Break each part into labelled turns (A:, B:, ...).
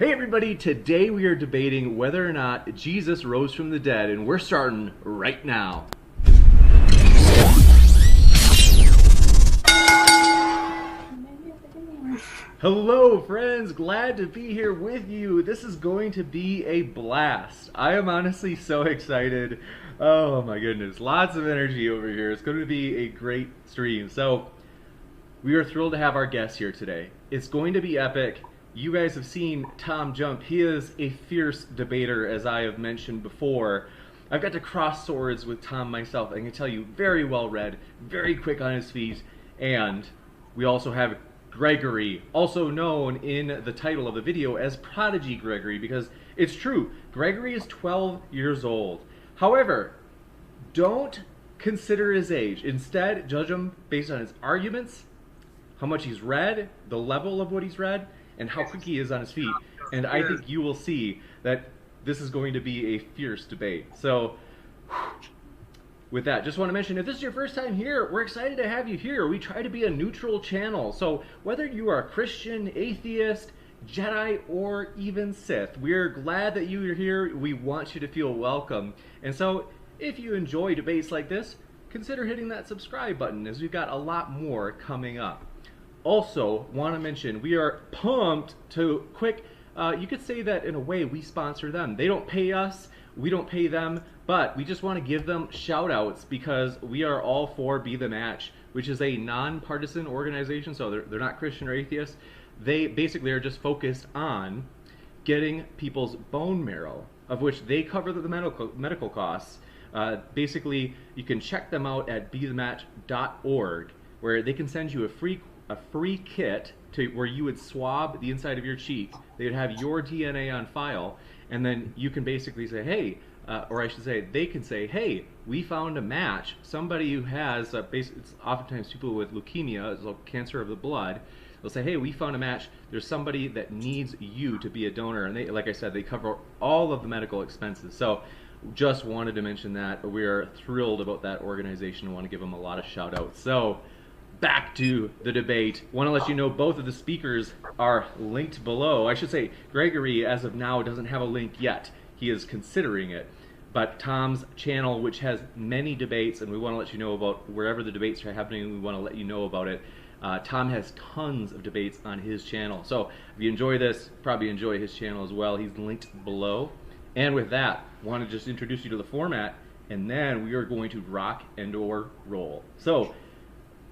A: Hey everybody, today we are debating whether or not Jesus rose from the dead, and we're starting right now. Hello friends, glad to be here with you. This is going to be a blast. I am honestly so excited. Oh my goodness, lots of energy over here. It's going to be a great stream. So, we are thrilled to have our guest here today. It's going to be epic. You guys have seen TJump. He is a fierce debater, as I have mentioned before. I've got to cross swords with Tom myself. I can tell you, very well read, very quick on his feet. And we also have Gregory, also known in the title of the video as Prodigy Gregory, because it's true, Gregory is 12 years old. However, don't consider his age. Instead, judge him based on his arguments, how much he's read, the level of what he's read, and how quick he is on his feet. And I think you will see that this is going to be a fierce debate. So, with that, just want to mention, if this is your first time here, we're excited to have you here. We try to be a neutral channel. So, whether you are a Christian, atheist, Jedi, or even Sith, we're glad that you're here. We want you to feel welcome. And so, if you enjoy debates like this, consider hitting that subscribe button, as we've got a lot more coming up. Also, want to mention, we are pumped to you could say that in a way we sponsor them. They don't pay us, we don't pay them, but we just want to give them shout outs because we are all for Be The Match, which is a non-partisan organization, so they're not Christian or atheist. They basically are just focused on getting people's bone marrow, of which they cover the medical costs. Basically, you can check them out at bethematch.org, where they can send you a free kit to where you would swab the inside of your cheek. They would have your DNA on file, and then you can basically say, hey, or I should say, they can say, hey, we found a match. Somebody who has, it's oftentimes people with leukemia, it's a cancer of the blood. They'll say, hey, we found a match. There's somebody that needs you to be a donor. And they, like I said, they cover all of the medical expenses. So just wanted to mention that. We are thrilled about that organization and want to give them a lot of shout outs. So, back to the debate. Want to let you know both of the speakers are linked below. I should say Gregory, as of now, doesn't have a link yet. He is considering it. But Tom's channel, which has many debates, and we want to let you know about wherever the debates are happening, we want to let you know about it. Tom has tons of debates on his channel. So if you enjoy this, probably enjoy his channel as well. He's linked below. And with that, want to just introduce you to the format, and then we are going to rock and or roll. So,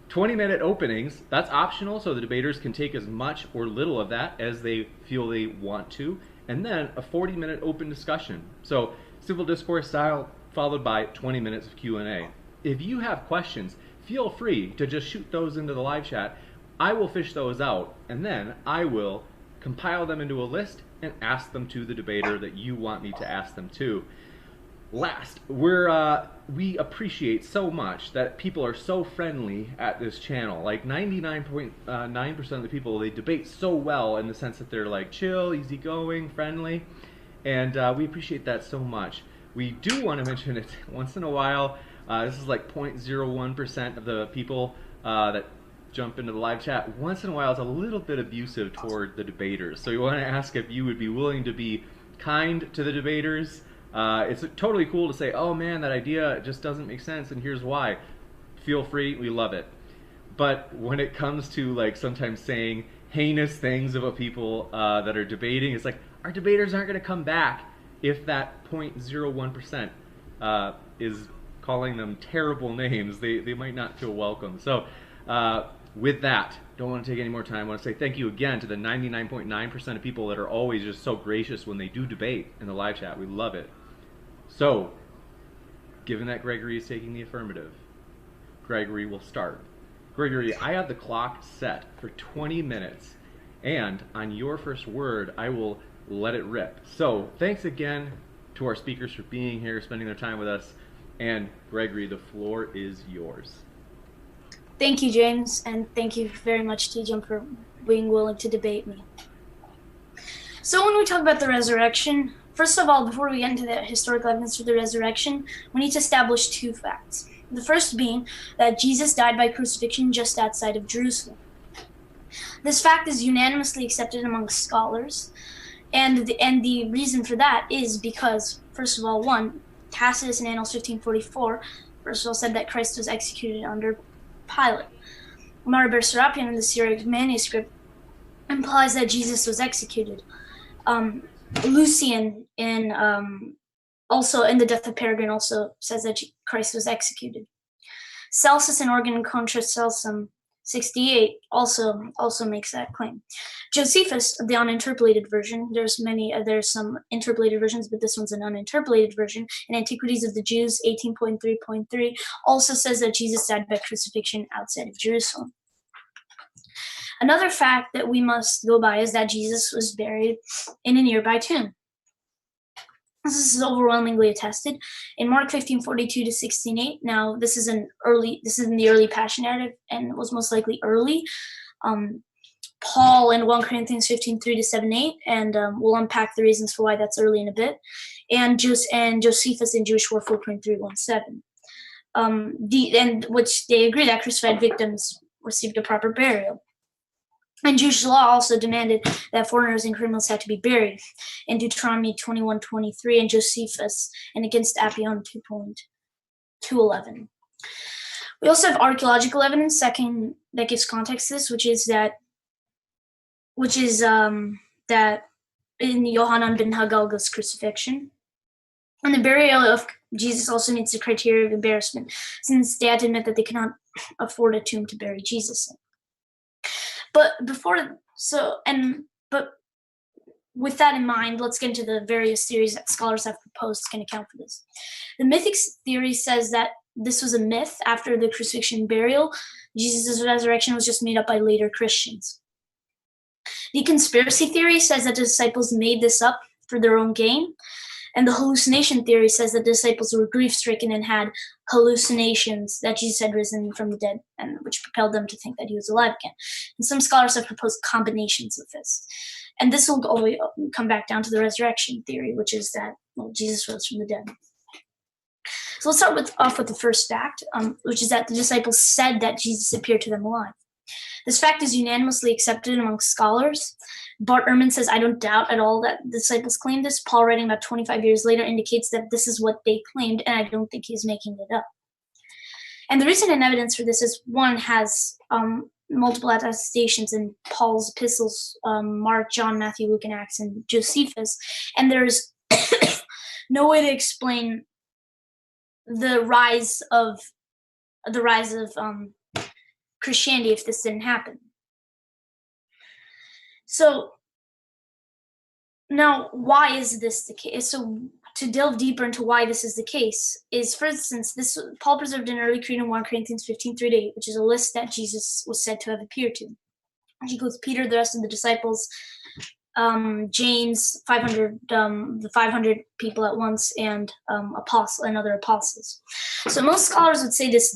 A: 20-minute openings, that's optional, so the debaters can take as much or little of that as they feel they want to, and then a 40-minute open discussion. So, civil discourse style, followed by 20 minutes of Q&A. If you have questions, feel free to just shoot those into the live chat. I will fish those out, and then I will compile them into a list and ask them to the debater that you want me to ask them to. Last, we appreciate so much that people are so friendly at this channel. Like 99.9% of the people, they debate so well in the sense that they're like chill, easygoing, friendly, and we appreciate that so much. We do want to mention it once in a while. This is like 0.01% of the people that jump into the live chat. Once in a while, it's a little bit abusive toward the debaters. So we want to ask if you would be willing to be kind to the debaters. It's totally cool to say, oh man, that idea just doesn't make sense, and here's why. Feel free, we love it. But when it comes to like sometimes saying heinous things about people that are debating, it's like our debaters aren't going to come back if that 0.01% is calling them terrible names. They might not feel welcome. So with that, don't want to take any more time. I want to say thank you again to the 99.9% of people that are always just so gracious when they do debate in the live chat. We love it. So, given that Gregory is taking the affirmative, Gregory will start. Gregory, I have the clock set for 20 minutes, and on your first word, I will let it rip. So, thanks again to our speakers for being here, spending their time with us, and Gregory, the floor is yours.
B: Thank you, James, and thank you very much, TJump, for being willing to debate me. So when we talk about the resurrection, first of all, before we get into the historical evidence for the resurrection, we need to establish two facts. The first being that Jesus died by crucifixion just outside of Jerusalem. This fact is unanimously accepted among scholars, And the reason for that is because, first of all, one, Tacitus in Annals 1544, first of all, said that Christ was executed under Pilate. Maribor Serapion in the Syriac manuscript implies that Jesus was executed. Lucian in also in the Death of Peregrine also says that Christ was executed. Celsus in Organ Contra Celsum 68 also makes that claim. Josephus, the uninterpolated version, there's some interpolated versions, but this one's an uninterpolated version, in Antiquities of the Jews 18.3.3 also says that Jesus died by crucifixion outside of Jerusalem. Another fact that we must go by is that Jesus was buried in a nearby tomb. This is overwhelmingly attested in Mark 15:42 to 16:8. Now, this is in the early Passion narrative, and was most likely early. Paul in 1 Corinthians 15:3 to 7:8, and we'll unpack the reasons for why that's early in a bit. And Josephus in Jewish War 4.317. And which they agree that crucified victims received a proper burial. And Jewish law also demanded that foreigners and criminals had to be buried in Deuteronomy 21:23 and Josephus, and against Appian 2.211. We also have archaeological evidence that gives context to this, which is that in Yohanan ben Hagalga's crucifixion. And the burial of Jesus also meets the criteria of embarrassment, since they had to admit that they cannot afford a tomb to bury Jesus in. But with that in mind, let's get into the various theories that scholars have proposed can account for this. The mythic theory says that this was a myth after the crucifixion and burial. Jesus' resurrection was just made up by later Christians. The conspiracy theory says that the disciples made this up for their own gain. And the hallucination theory says that the disciples were grief-stricken and had hallucinations that Jesus had risen from the dead, and which propelled them to think that he was alive again. And some scholars have proposed combinations of this. And this will always come back down to the resurrection theory, which is that Jesus rose from the dead. So let's start off with the first fact, which is that the disciples said that Jesus appeared to them alive. This fact is unanimously accepted among scholars. Bart Ehrman says, I don't doubt at all that the disciples claimed this. Paul, writing about 25 years later, indicates that this is what they claimed, and I don't think he's making it up. And the reason and evidence for this is, one, has multiple attestations in Paul's epistles, Mark, John, Matthew, Luke, and Acts, and Josephus. And there's no way to explain the rise of Christianity if this didn't happen. So now, why is this the case? So to delve deeper into why this is the case is, for instance, Paul preserved an early creed in 1 Corinthians 15:3-8, which is a list that Jesus was said to have appeared to. He includes Peter, the rest of the disciples, James, the 500 people at once, and other apostles. So most scholars would say this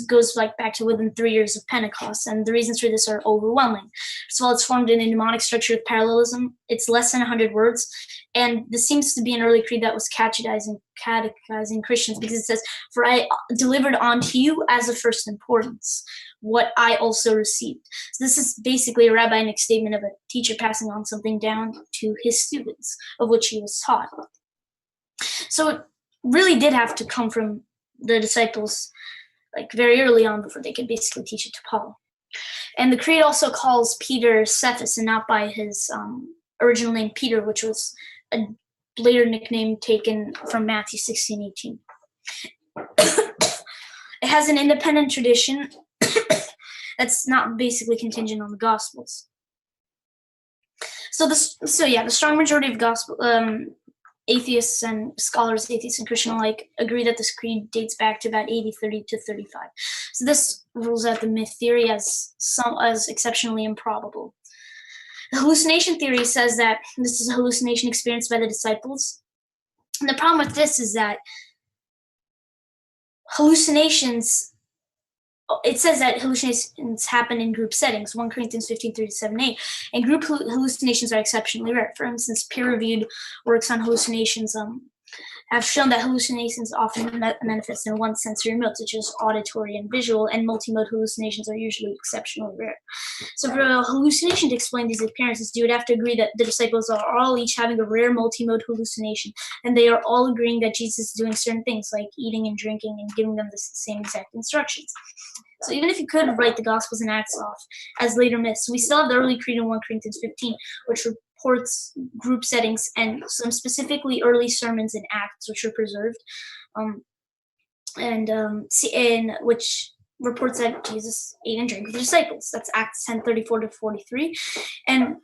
B: goes back to within 3 years of Pentecost, and the reasons for this are overwhelming. First of all, it's formed in a mnemonic structure with parallelism. It's less than 100 words, and this seems to be an early creed that was catechizing Christians, because it says, "For I delivered unto you as of first importance what I also received." So this is basically a rabbinic statement of a teacher passing on something down to his students, of which he was taught. So it really did have to come from the disciples very early on before they could basically teach it to Paul. And the creed also calls Peter Cephas, and not by his original name Peter, which was a later nickname taken from Matthew 16:18. It has an independent tradition that's not basically contingent on the Gospels. So the strong majority of gospel atheists and scholars, atheists and Christian alike, agree that this creed dates back to about 80-30 to 35. So this rules out the myth theory as exceptionally improbable. The hallucination theory says that this is a hallucination experienced by the disciples. And the problem with this is that it says that hallucinations happen in group settings, 1 Corinthians 15:3-7-8, and group hallucinations are exceptionally rare. For instance, peer-reviewed works on hallucinations have shown that hallucinations often manifest in one sensory mode, such as auditory and visual, and multimode hallucinations are usually exceptionally rare. So for a hallucination to explain these appearances, you would have to agree that the disciples are all each having a rare multimode hallucination, and they are all agreeing that Jesus is doing certain things, like eating and drinking and giving them the same exact instructions. So even if you could write the Gospels and Acts off as later myths, we still have the early creed in 1 Corinthians 15, which reports group settings and some specifically early sermons and Acts, which are preserved, and which reports that Jesus ate and drank with the disciples. That's Acts 10:34-43. And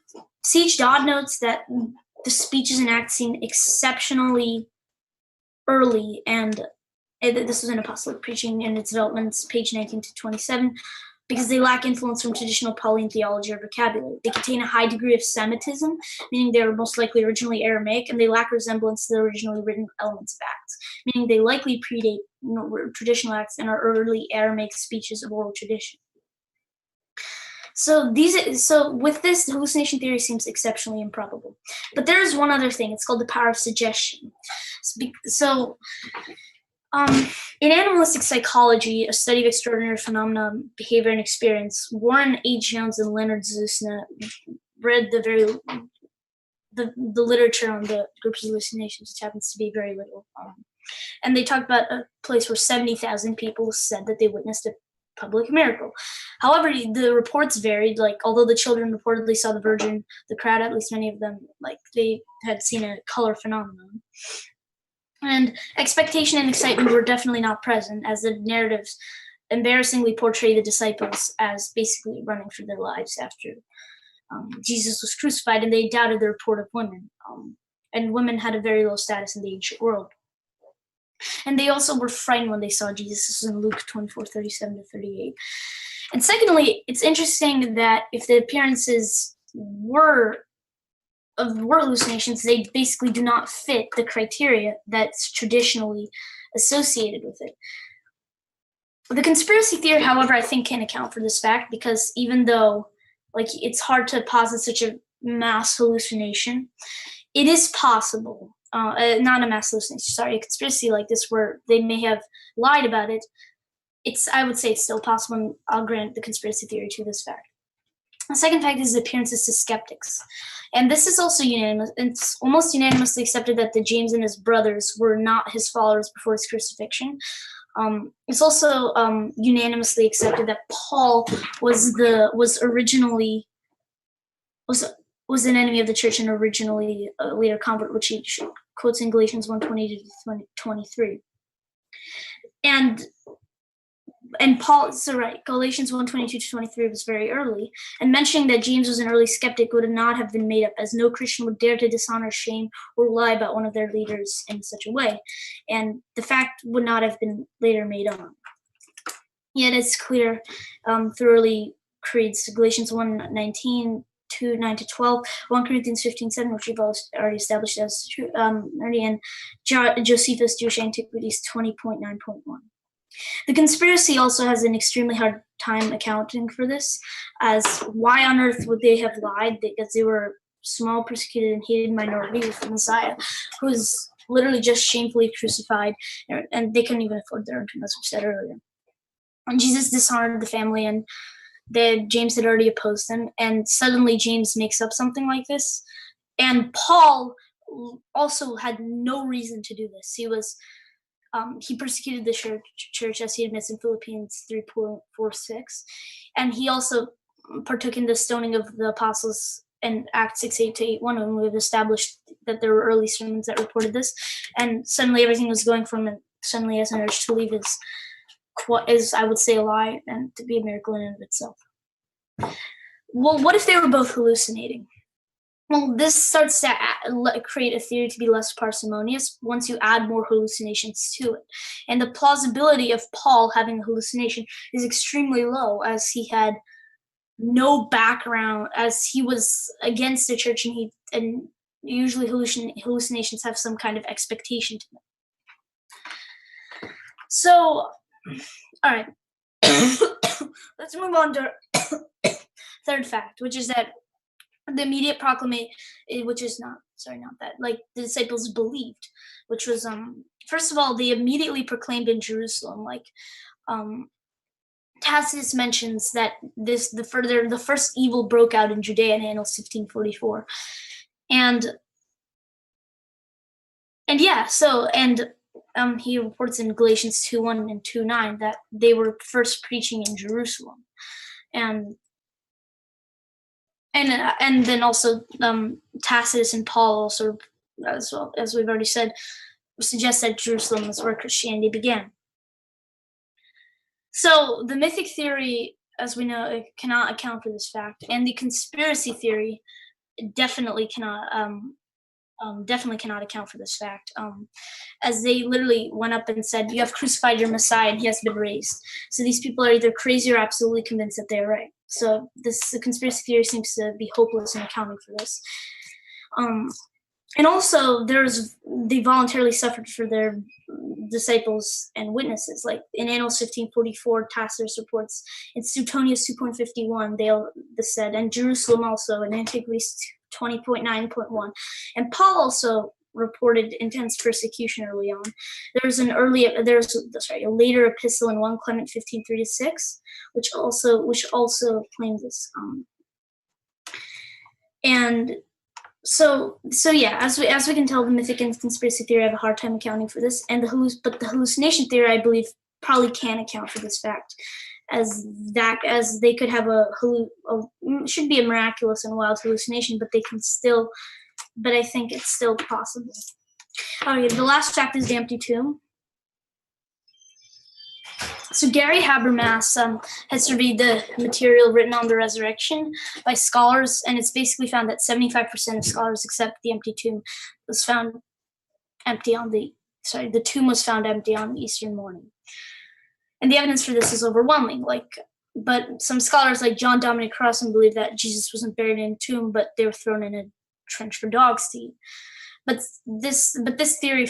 B: C.H. Dodd notes that the speeches and Acts seem exceptionally early, and this was in Apostolic Preaching and its Developments, page 19-27, because they lack influence from traditional Pauline theology or vocabulary. They contain a high degree of Semitism, meaning they were most likely originally Aramaic, and they lack resemblance to the originally written elements of Acts, meaning they likely predate traditional Acts and are early Aramaic speeches of oral tradition. So with this, the hallucination theory seems exceptionally improbable. But there is one other thing. It's called the power of suggestion. In animalistic psychology, a study of extraordinary phenomena, behavior, and experience, Warren H. Jones and Leonard Zusna read the literature on the groups of hallucinations, which happens to be very little. And they talked about a place where 70,000 people said that they witnessed a public miracle. However, the reports varied. Like, although the children reportedly saw the Virgin, the crowd, at least many of them, like, they had seen a color phenomenon. And expectation and excitement were definitely not present, as the narratives embarrassingly portray the disciples as basically running for their lives after Jesus was crucified, and they doubted the report of women. And women had a very low status in the ancient world. And they also were frightened when they saw Jesus. This is in Luke 24:37-38. And secondly, it's interesting that if the appearances were hallucinations, they basically do not fit the criteria that's traditionally associated with it. The conspiracy theory, however, I think can account for this fact, because even though it's hard to posit such a mass hallucination, it is possible, not a mass hallucination, sorry, a conspiracy like this where they may have lied about it, I would say it's still possible, and I'll grant the conspiracy theory to this fact. The second fact is appearances to skeptics. And this is also unanimous. It's almost unanimously accepted that the James and his brothers were not his followers before his crucifixion. It's also unanimously accepted that Paul was an enemy of the church and originally a later convert, which he quotes in Galatians 1:20-23. And Paul, so right, Galatians 1:22-23 was very early, and mentioning that James was an early skeptic would not have been made up, as no Christian would dare to dishonor, shame, or lie about one of their leaders in such a way, and the fact would not have been later made up. Yet it's clear through early creeds, Galatians 1:19-9-12, 1 Corinthians 15:7, which we've already established as true, and Josephus' Jewish Antiquities 20.9.1. The conspiracy also has an extremely hard time accounting for this, as why on earth would they have lied? Because they were a small, persecuted, and hated minority with the Messiah, who was literally just shamefully crucified, and they couldn't even afford their own tomb, as we said earlier. And Jesus dishonored the family, and James had already opposed him, and suddenly James makes up something like this. And Paul also had no reason to do this. He persecuted the church, as he admits in Philippians 3:4-6, and he also partook in the stoning of the apostles in Acts 6:8-8:1, and we've established that there were early sermons that reported this, and suddenly everything was going from him. Suddenly has an urge to leave is, I would say, a lie, and to be a miracle in and of itself. Well, what if they were both hallucinating? Well, this starts to create a theory to be less parsimonious once you add more hallucinations to it. And the plausibility of Paul having a hallucination is extremely low, as he had no background, as he was against the church, and usually hallucinations have some kind of expectation to them. So, all right. Let's move on to third fact, which is that the immediate proclamation, which is not that, like the disciples believed, which was first of all, they immediately proclaimed in Jerusalem, like Tacitus mentions that the first evil broke out in Judea in Annals 1544, and yeah, so he reports in Galatians 2:1 and 2:9 that they were first preaching in Jerusalem, and then also Tacitus and Paul also, as well as we've already said, suggest that Jerusalem is where Christianity began. So the mythic theory, as we know, cannot account for this fact, and the conspiracy theory definitely cannot account for this fact, as they literally went up and said, "You have crucified your Messiah, and he has been raised." So these people are either crazy or absolutely convinced that they're right. So the conspiracy theory seems to be hopeless in accounting for this. And also, they voluntarily suffered for their disciples and witnesses. Like in Annals 1544, Tacitus reports in Suetonius 2.51, they said, and Jerusalem also in Antiquities 20.9.1. And Paul also reported intense persecution early on. There's a later epistle in 1 Clement 15:3-6, which also claims this. And so yeah, as we can tell, the mythic and conspiracy theory have a hard time accounting for this, and the hallucination theory, I believe, probably can account for this fact, as they could have should be a miraculous and wild hallucination, but I think it's still possible. Okay, the last fact is the empty tomb. So Gary Habermas has surveyed the material written on the resurrection by scholars, and it's basically found that 75% of scholars accept the empty tomb was found empty the tomb was found empty on Easter morning. And the evidence for this is overwhelming. But some scholars like John Dominic Crossan believe that Jesus wasn't buried in a tomb, but they were thrown in a trench for dogs to eat. But this theory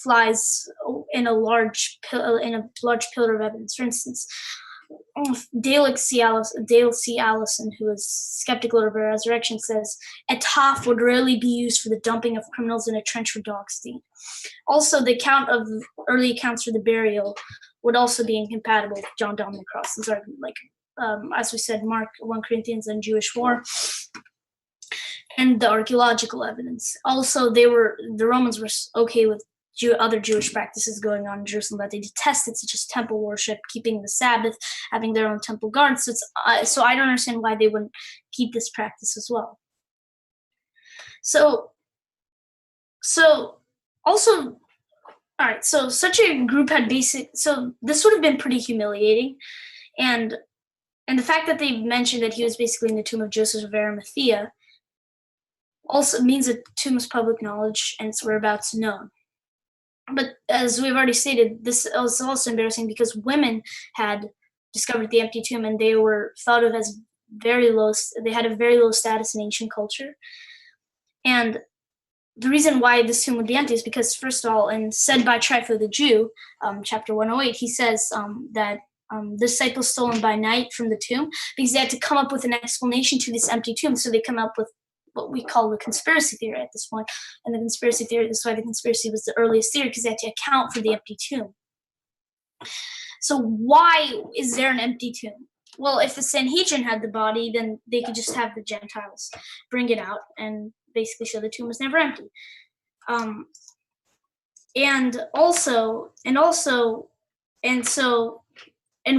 B: flies in a large pillar of evidence. For instance, Dale C. Allison, who is skeptical of a resurrection, says a toff would rarely be used for the dumping of criminals in a trench for dogs to eat. Also, the account of early accounts for the burial would also be incompatible with John Dominic Crossan's argument. As we said, Mark, 1 Corinthians, and Jewish war. And the archaeological evidence. Also, the Romans were okay with other Jewish practices going on in Jerusalem that they detested, such as temple worship, keeping the Sabbath, having their own temple guards. So I don't understand why they wouldn't keep this practice as well. So also, all right. So such a group had so this would have been pretty humiliating, and the fact that they mentioned that he was basically in the tomb of Joseph of Arimathea also means that the tomb is public knowledge and its whereabouts known. But as we've already stated, this is also embarrassing because women had discovered the empty tomb, and they were thought of as they had a very low status in ancient culture. And the reason why this tomb would be empty is because, first of all, and said by Trypho the Jew, chapter 108, he says that the disciples stolen by night from the tomb because they had to come up with an explanation to this empty tomb. So they come up with what we call the conspiracy theory at this point. And the conspiracy theory, that's why the conspiracy was the earliest theory, because they had to account for the empty tomb. So why is there an empty tomb? Well, if the Sanhedrin had the body, then they could just have the Gentiles bring it out and basically show the tomb was never empty. And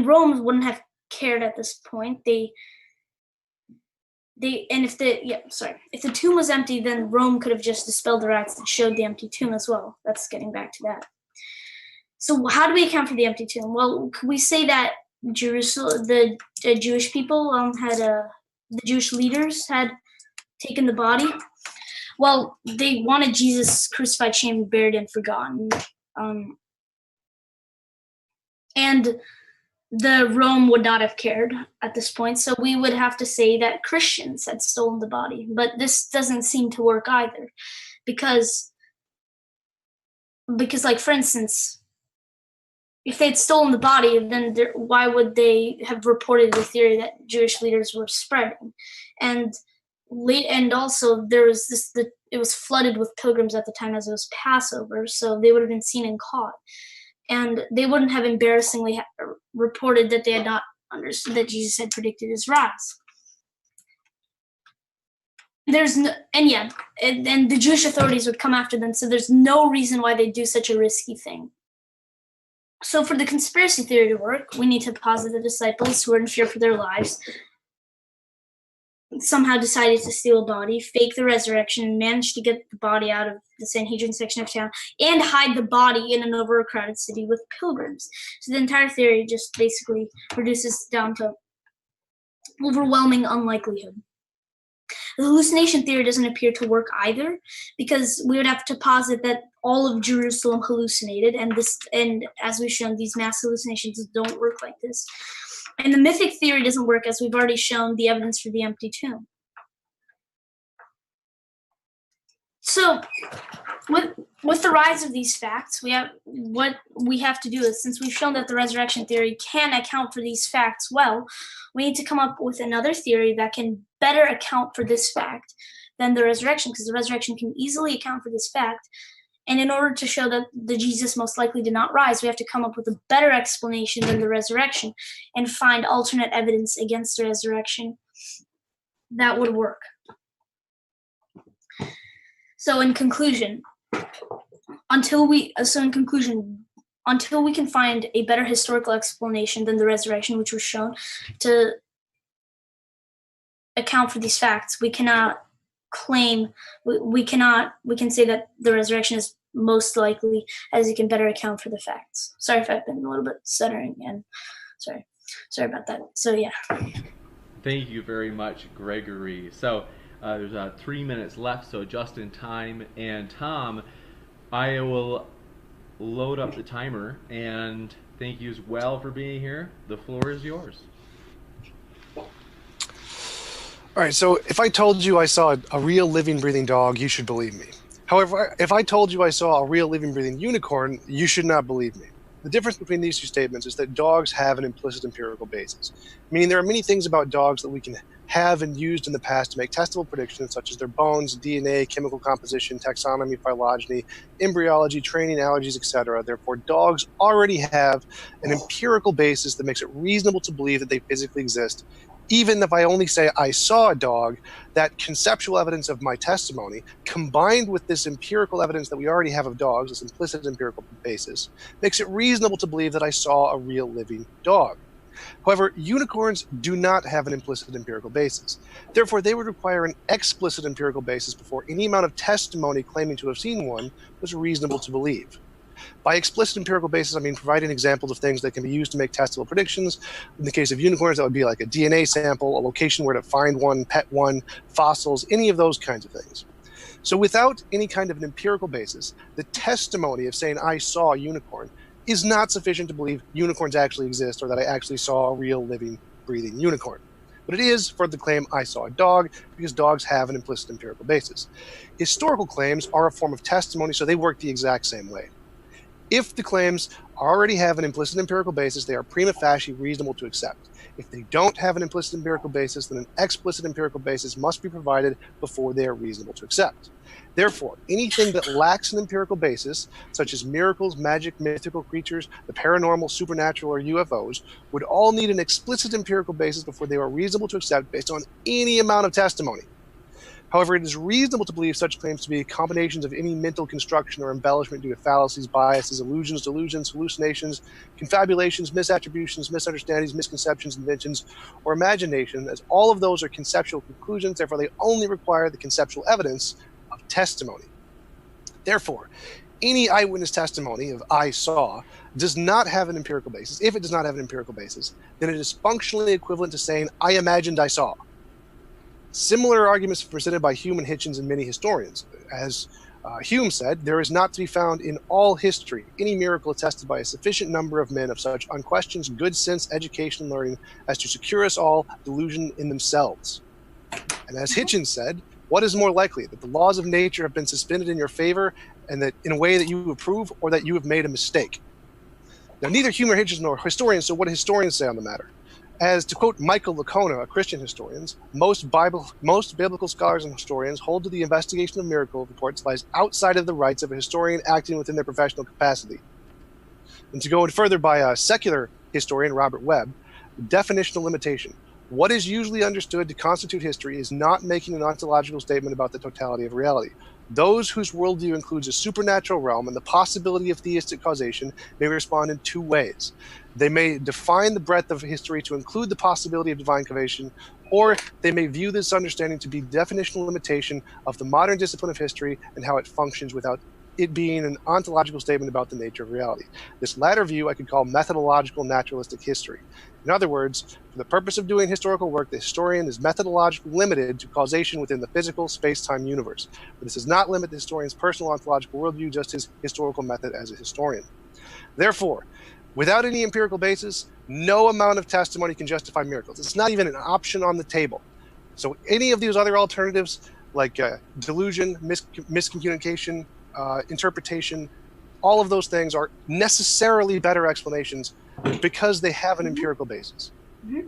B: Rome wouldn't have cared at this point. If the tomb was empty, then Rome could have just dispelled the rats and showed the empty tomb as well. That's getting back to that. So how do we account for the empty tomb? Well, could we say that Jerusalem, the Jewish people the Jewish leaders had taken the body? Well, they wanted Jesus crucified, shamed, buried, and forgotten. And the Rome would not have cared at this point, so we would have to say that Christians had stolen the body. But this doesn't seem to work either, because like, for instance, if they'd stolen the body, then why would they have reported the theory that Jewish leaders were spreading? And and also there was it was flooded with pilgrims at the time as it was Passover, so they would have been seen and caught, and they wouldn't have embarrassingly reported that they had not understood that Jesus had predicted his rise. There's no, and yeah, and the Jewish authorities would come after them, so there's no reason why they'd do such a risky thing. So for the conspiracy theory to work, we need to posit the disciples, who were in fear for their lives, somehow decided to steal a body, fake the resurrection, managed to get the body out of the Sanhedrin section of town, and hide the body in an overcrowded city with pilgrims. So the entire theory just basically reduces down to overwhelming unlikelihood. The hallucination theory doesn't appear to work either, because we would have to posit that all of Jerusalem hallucinated, and as we've shown, these mass hallucinations don't work like this. And the mythic theory doesn't work, as we've already shown the evidence for the empty tomb. So, with the rise of these facts, what we have to do is, since we've shown that the resurrection theory can account for these facts well, we need to come up with another theory that can better account for this fact than the resurrection, because the resurrection can easily account for this fact. And in order to show that the Jesus most likely did not rise, we have to come up with a better explanation than the resurrection and find alternate evidence against the resurrection that would work. So in conclusion, until we can find a better historical explanation than the resurrection, which was shown to account for these facts, we cannot claim, we can say that the resurrection is most likely, as it can better account for the facts. Sorry if I've been a little bit stuttering, and sorry about that. So yeah.
A: Thank you very much, Gregory. So there's 3 minutes left, so just in time. And Tom, I will load up the timer, and thank you as well for being here. The floor is yours.
C: All right, so if I told you I saw a real living, breathing dog, you should believe me. However, if I told you I saw a real living, breathing unicorn, you should not believe me. The difference between these two statements is that dogs have an implicit empirical basis, meaning there are many things about dogs that we can have and used in the past to make testable predictions, such as their bones, DNA, chemical composition, taxonomy, phylogeny, embryology, training, allergies, etc. Therefore, dogs already have an empirical basis that makes it reasonable to believe that they physically exist. Even if I only say I saw a dog, that conceptual evidence of my testimony, combined with this empirical evidence that we already have of dogs, this implicit empirical basis, makes it reasonable to believe that I saw a real living dog. However, unicorns do not have an implicit empirical basis. Therefore, they would require an explicit empirical basis before any amount of testimony claiming to have seen one was reasonable to believe. By explicit empirical basis, I mean providing examples of things that can be used to make testable predictions. In the case of unicorns, that would be like a DNA sample, a location where to find one, pet one, fossils, any of those kinds of things. So without any kind of an empirical basis, the testimony of saying I saw a unicorn is not sufficient to believe unicorns actually exist or that I actually saw a real living, breathing unicorn. But it is for the claim I saw a dog, because dogs have an implicit empirical basis. Historical claims are a form of testimony, so they work the exact same way. If the claims already have an implicit empirical basis, they are prima facie reasonable to accept. If they don't have an implicit empirical basis, then an explicit empirical basis must be provided before they are reasonable to accept. Therefore, anything that lacks an empirical basis, such as miracles, magic, mythical creatures, the paranormal, supernatural, or UFOs, would all need an explicit empirical basis before they are reasonable to accept based on any amount of testimony. However, it is reasonable to believe such claims to be combinations of any mental construction or embellishment due to fallacies, biases, illusions, delusions, hallucinations, confabulations, misattributions, misunderstandings, misconceptions, inventions, or imagination, as all of those are conceptual conclusions. Therefore, they only require the conceptual evidence of testimony. Therefore, any eyewitness testimony of I saw does not have an empirical basis. If it does not have an empirical basis, then it is functionally equivalent to saying I imagined I saw. Similar arguments presented by Hume and Hitchens and many historians. As Hume said, there is not to be found in all history any miracle attested by a sufficient number of men of such unquestioned good sense, education, and learning as to secure us all delusion in themselves. And as Hitchens said, what is more likely, that the laws of nature have been suspended in your favor and that in a way that you approve, or that you have made a mistake? Now, neither Hume or Hitchens nor historians, so what do historians say on the matter? As to quote Michael Licona, a Christian historian, most biblical scholars and historians hold to the investigation of miracle reports lies outside of the rights of a historian acting within their professional capacity. And to go in further by a secular historian, Robert Webb, definitional limitation. What is usually understood to constitute history is not making an ontological statement about the totality of reality. Those whose worldview includes a supernatural realm and the possibility of theistic causation may respond in two ways. They may define the breadth of history to include the possibility of divine causation, or they may view this understanding to be definitional limitation of the modern discipline of history and how it functions without it being an ontological statement about the nature of reality. This latter view I could call methodological naturalistic history. In other words, for the purpose of doing historical work, the historian is methodologically limited to causation within the physical space-time universe. But this does not limit the historian's personal ontological worldview, just his historical method as a historian. Therefore, without any empirical basis, no amount of testimony can justify miracles. It's not even an option on the table. So any of these other alternatives, like delusion, miscommunication, interpretation, all of those things are necessarily better explanations because they have an empirical basis.
B: Yeah.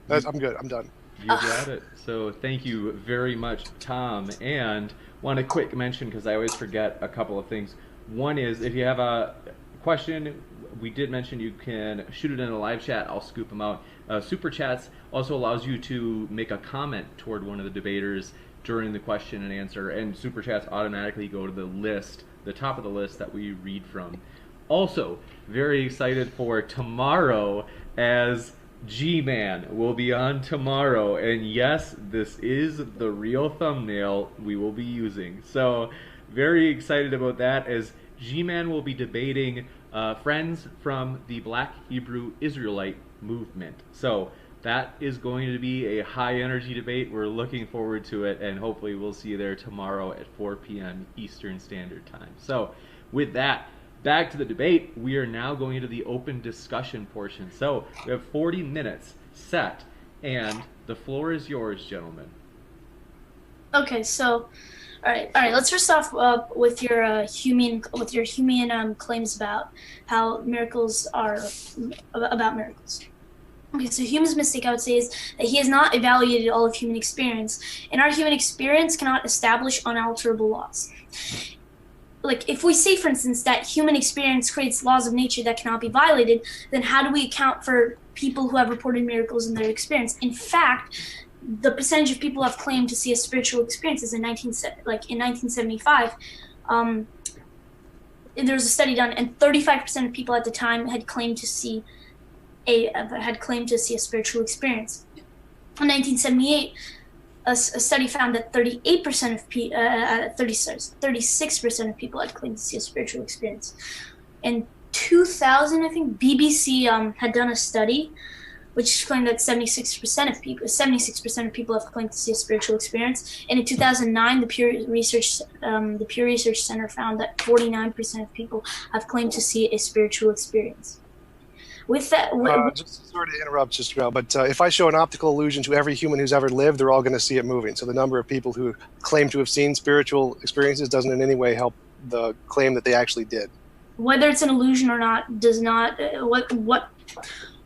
C: I'm good. I'm done.
A: You got it. So thank you very much, Tom. And want a quick mention, because I always forget a couple of things. One is, if you have a question, we did mention you can shoot it in a live chat. I'll scoop them out. Super Chats also allows you to make a comment toward one of the debaters during the question and answer, and Super Chats automatically go to the list, the top of the list that we read from. Also, very excited for tomorrow, as G-Man will be on tomorrow, and yes, this is the real thumbnail we will be using. So, very excited about that, as G-Man will be debating friends from the Black Hebrew Israelite movement. So, that is going to be a high energy debate. We're looking forward to it, and hopefully we'll see you there tomorrow at 4 p.m. Eastern Standard Time. So, with that, back to the debate. We are now going into the open discussion portion. So, we have 40 minutes set, and the floor is yours, gentlemen.
B: Okay, so, all right. Let's first off with your Humean claims about how miracles are about miracles. Okay, so Hume's mistake, I would say, is that he has not evaluated all of human experience, and our human experience cannot establish unalterable laws. Like, if we say, for instance, that human experience creates laws of nature that cannot be violated, then how do we account for people who have reported miracles in their experience? In fact, the percentage of people who have claimed to see a spiritual experience is in 1975. There was a study done, and 35% of people at the time had claimed to see a spiritual experience. In 1978, a study found that 36% of people had claimed to see a spiritual experience. In 2000, I think BBC had done a study which claimed that 76% of people have claimed to see a spiritual experience. And in 2009, the Pew Research Center found that 49% of people have claimed to see a spiritual experience. With that,
C: just sorry to interrupt, Sister Mel, but if I show an optical illusion to every human who's ever lived, they're all going to see it moving. So the number of people who claim to have seen spiritual experiences doesn't in any way help the claim that they actually did.
B: Whether it's an illusion or not does not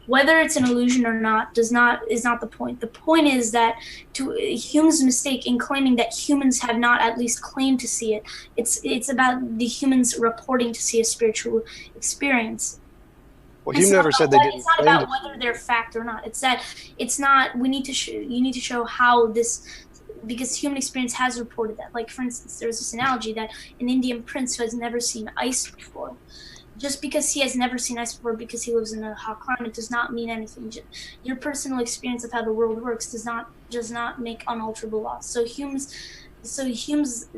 B: whether it's an illusion or not is not the point. The point is that Hume's mistake in claiming that humans have not at least claimed to see it. It's about the humans reporting to see a spiritual experience.
C: Well, Hume never said they didn't.
B: It's not about whether they're fact or not. It's that it's not. We need to. You need to show how this, because human experience has reported that. Like, for instance, there's this analogy that an Indian prince who has never seen ice before, just because he has never seen ice before because he lives in a hot climate, does not mean anything. Your personal experience of how the world works does not make unalterable laws. So Hume's experience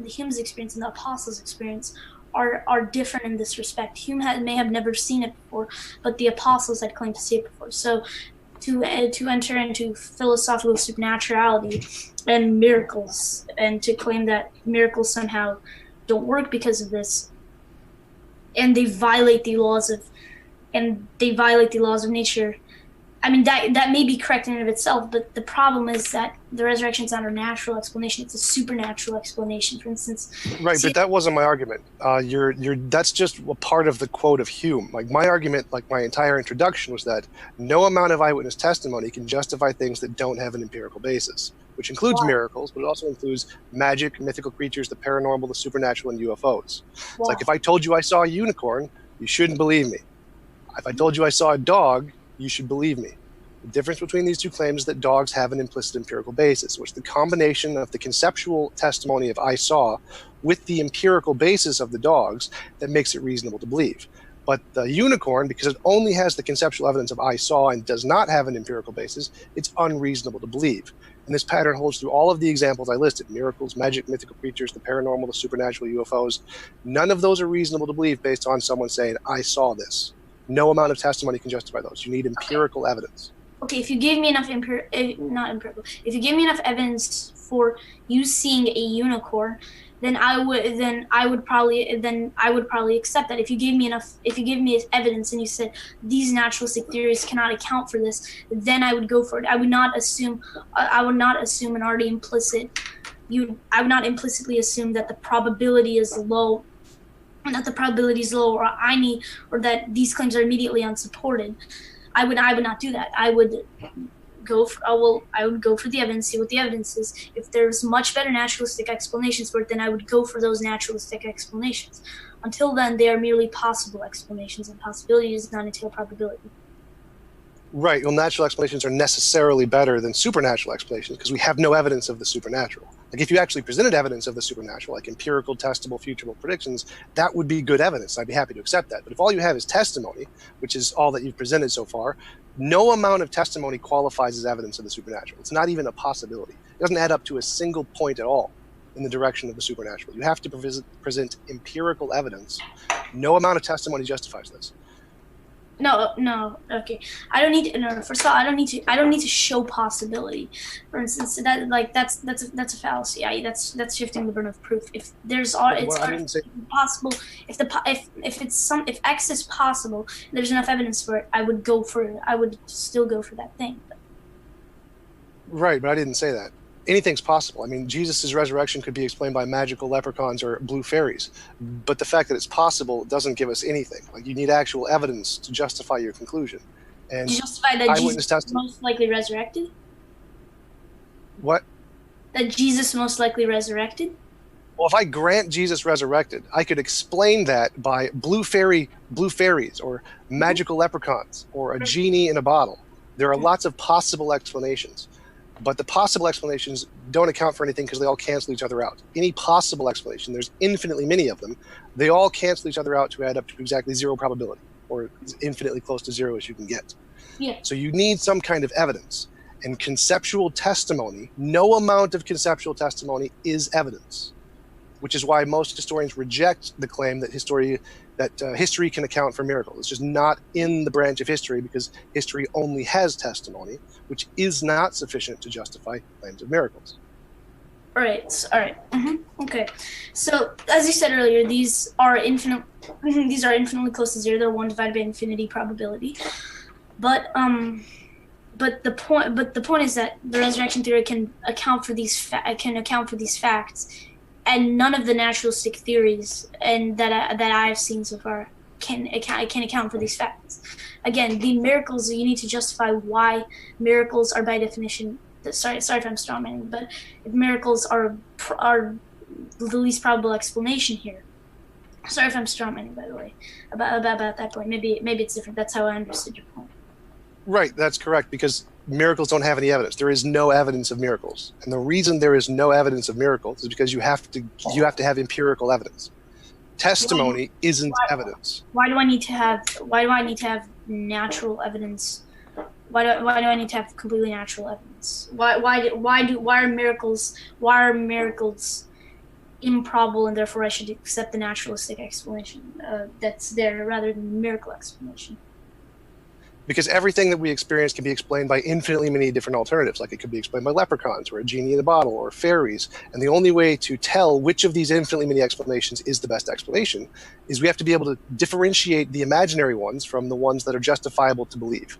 B: and the apostles' experience are different in this respect. Hume may have never seen it before, but the apostles had claimed to see it before. So to enter into philosophical supernaturality and miracles, and to claim that miracles somehow don't work because of this, and they violate the laws of nature, I mean, that may be correct in and of itself, but the problem is that the resurrection is not a natural explanation; it's a supernatural explanation. For instance,
C: Right, but that wasn't my argument. That's just a part of the quote of Hume. Like my argument, like my entire introduction, was that no amount of eyewitness testimony can justify things that don't have an empirical basis, which includes miracles, but it also includes magic, mythical creatures, the paranormal, the supernatural, and UFOs. It's like if I told you I saw a unicorn, you shouldn't believe me. If I told you I saw a dog, you should believe me. The difference between these two claims is that dogs have an implicit empirical basis, which the combination of the conceptual testimony of I saw with the empirical basis of the dogs that makes it reasonable to believe. But the unicorn, because it only has the conceptual evidence of I saw and does not have an empirical basis, it's unreasonable to believe. And this pattern holds through all of the examples I listed: miracles, magic, mythical creatures, the paranormal, the supernatural, UFOs. None of those are reasonable to believe based on someone saying, I saw this. No amount of testimony can justify those. You need empirical evidence.
B: Okay, if you give me enough if you give me enough evidence for you seeing a unicorn, then I would probably accept that. If you give me evidence and you said these naturalistic theories cannot account for this, then I would go for it. I would not assume an already implicit. I would not implicitly assume that the probability is low, or that these claims are immediately unsupported. I would not do that. I would go for the evidence, see what the evidence is. If there's much better naturalistic explanations for it, then I would go for those naturalistic explanations. Until then, they are merely possible explanations, and possibility does not entail probability.
C: Right. Well, natural explanations are necessarily better than supernatural explanations because we have no evidence of the supernatural. Like if you actually presented evidence of the supernatural, like empirical, testable, futurable predictions, that would be good evidence. I'd be happy to accept that. But if all you have is testimony, which is all that you've presented so far, no amount of testimony qualifies as evidence of the supernatural. It's not even a possibility. It doesn't add up to a single point at all in the direction of the supernatural. You have to present empirical evidence. No amount of testimony justifies this.
B: No. Okay, I don't need to. No, first of all, I don't need to show possibility. For instance, that's a fallacy. That's shifting the burden of proof. If there's possible, if X is possible, there's enough evidence for it. I would still go for that thing.
C: Right, but I didn't say that. Anything's possible. I mean, Jesus' resurrection could be explained by magical leprechauns or blue fairies, but the fact that it's possible doesn't give us anything. Like, you need actual evidence to justify your conclusion. And
B: to justify that Jesus was most likely resurrected?
C: What?
B: That Jesus most likely resurrected?
C: Well, if I grant Jesus resurrected, I could explain that by blue fairies or magical leprechauns or a genie in a bottle. There are lots of possible explanations. But the possible explanations don't account for anything because they all cancel each other out. Any possible explanation, there's infinitely many of them, they all cancel each other out to add up to exactly zero probability, or as infinitely close to zero as you can get.
B: Yeah.
C: So you need some kind of evidence. And conceptual testimony, no amount of conceptual testimony is evidence, which is why most historians reject the claim that history can account for miracles. It's just not in the branch of history because history only has testimony, which is not sufficient to justify claims of miracles.
B: All right. Mm-hmm. Okay. So, as you said earlier, these are infinitely close to zero. They're 1 divided by infinity probability. But the point is that the resurrection theory can account for these facts, and none of the naturalistic theories that I've seen so far can account for these facts. Again, the miracles, you need to justify why miracles are by definition. Sorry if I'm strawmanning, but if miracles are the least probable explanation here. Sorry if I'm strawmanning, by the way, about that point. Maybe it's different. That's how I understood your point.
C: Right, that's correct, because miracles don't have any evidence. There is no evidence of miracles. And the reason there is no evidence of miracles is because you have to have empirical evidence. Testimony isn't evidence.
B: Why do I need to have natural evidence? Why do I need to have completely natural evidence? Why are miracles improbable, and therefore I should accept the naturalistic explanation that's there rather than the miracle explanation?
C: Because everything that we experience can be explained by infinitely many different alternatives. Like, it could be explained by leprechauns or a genie in a bottle or fairies. And the only way to tell which of these infinitely many explanations is the best explanation is we have to be able to differentiate the imaginary ones from the ones that are justifiable to believe.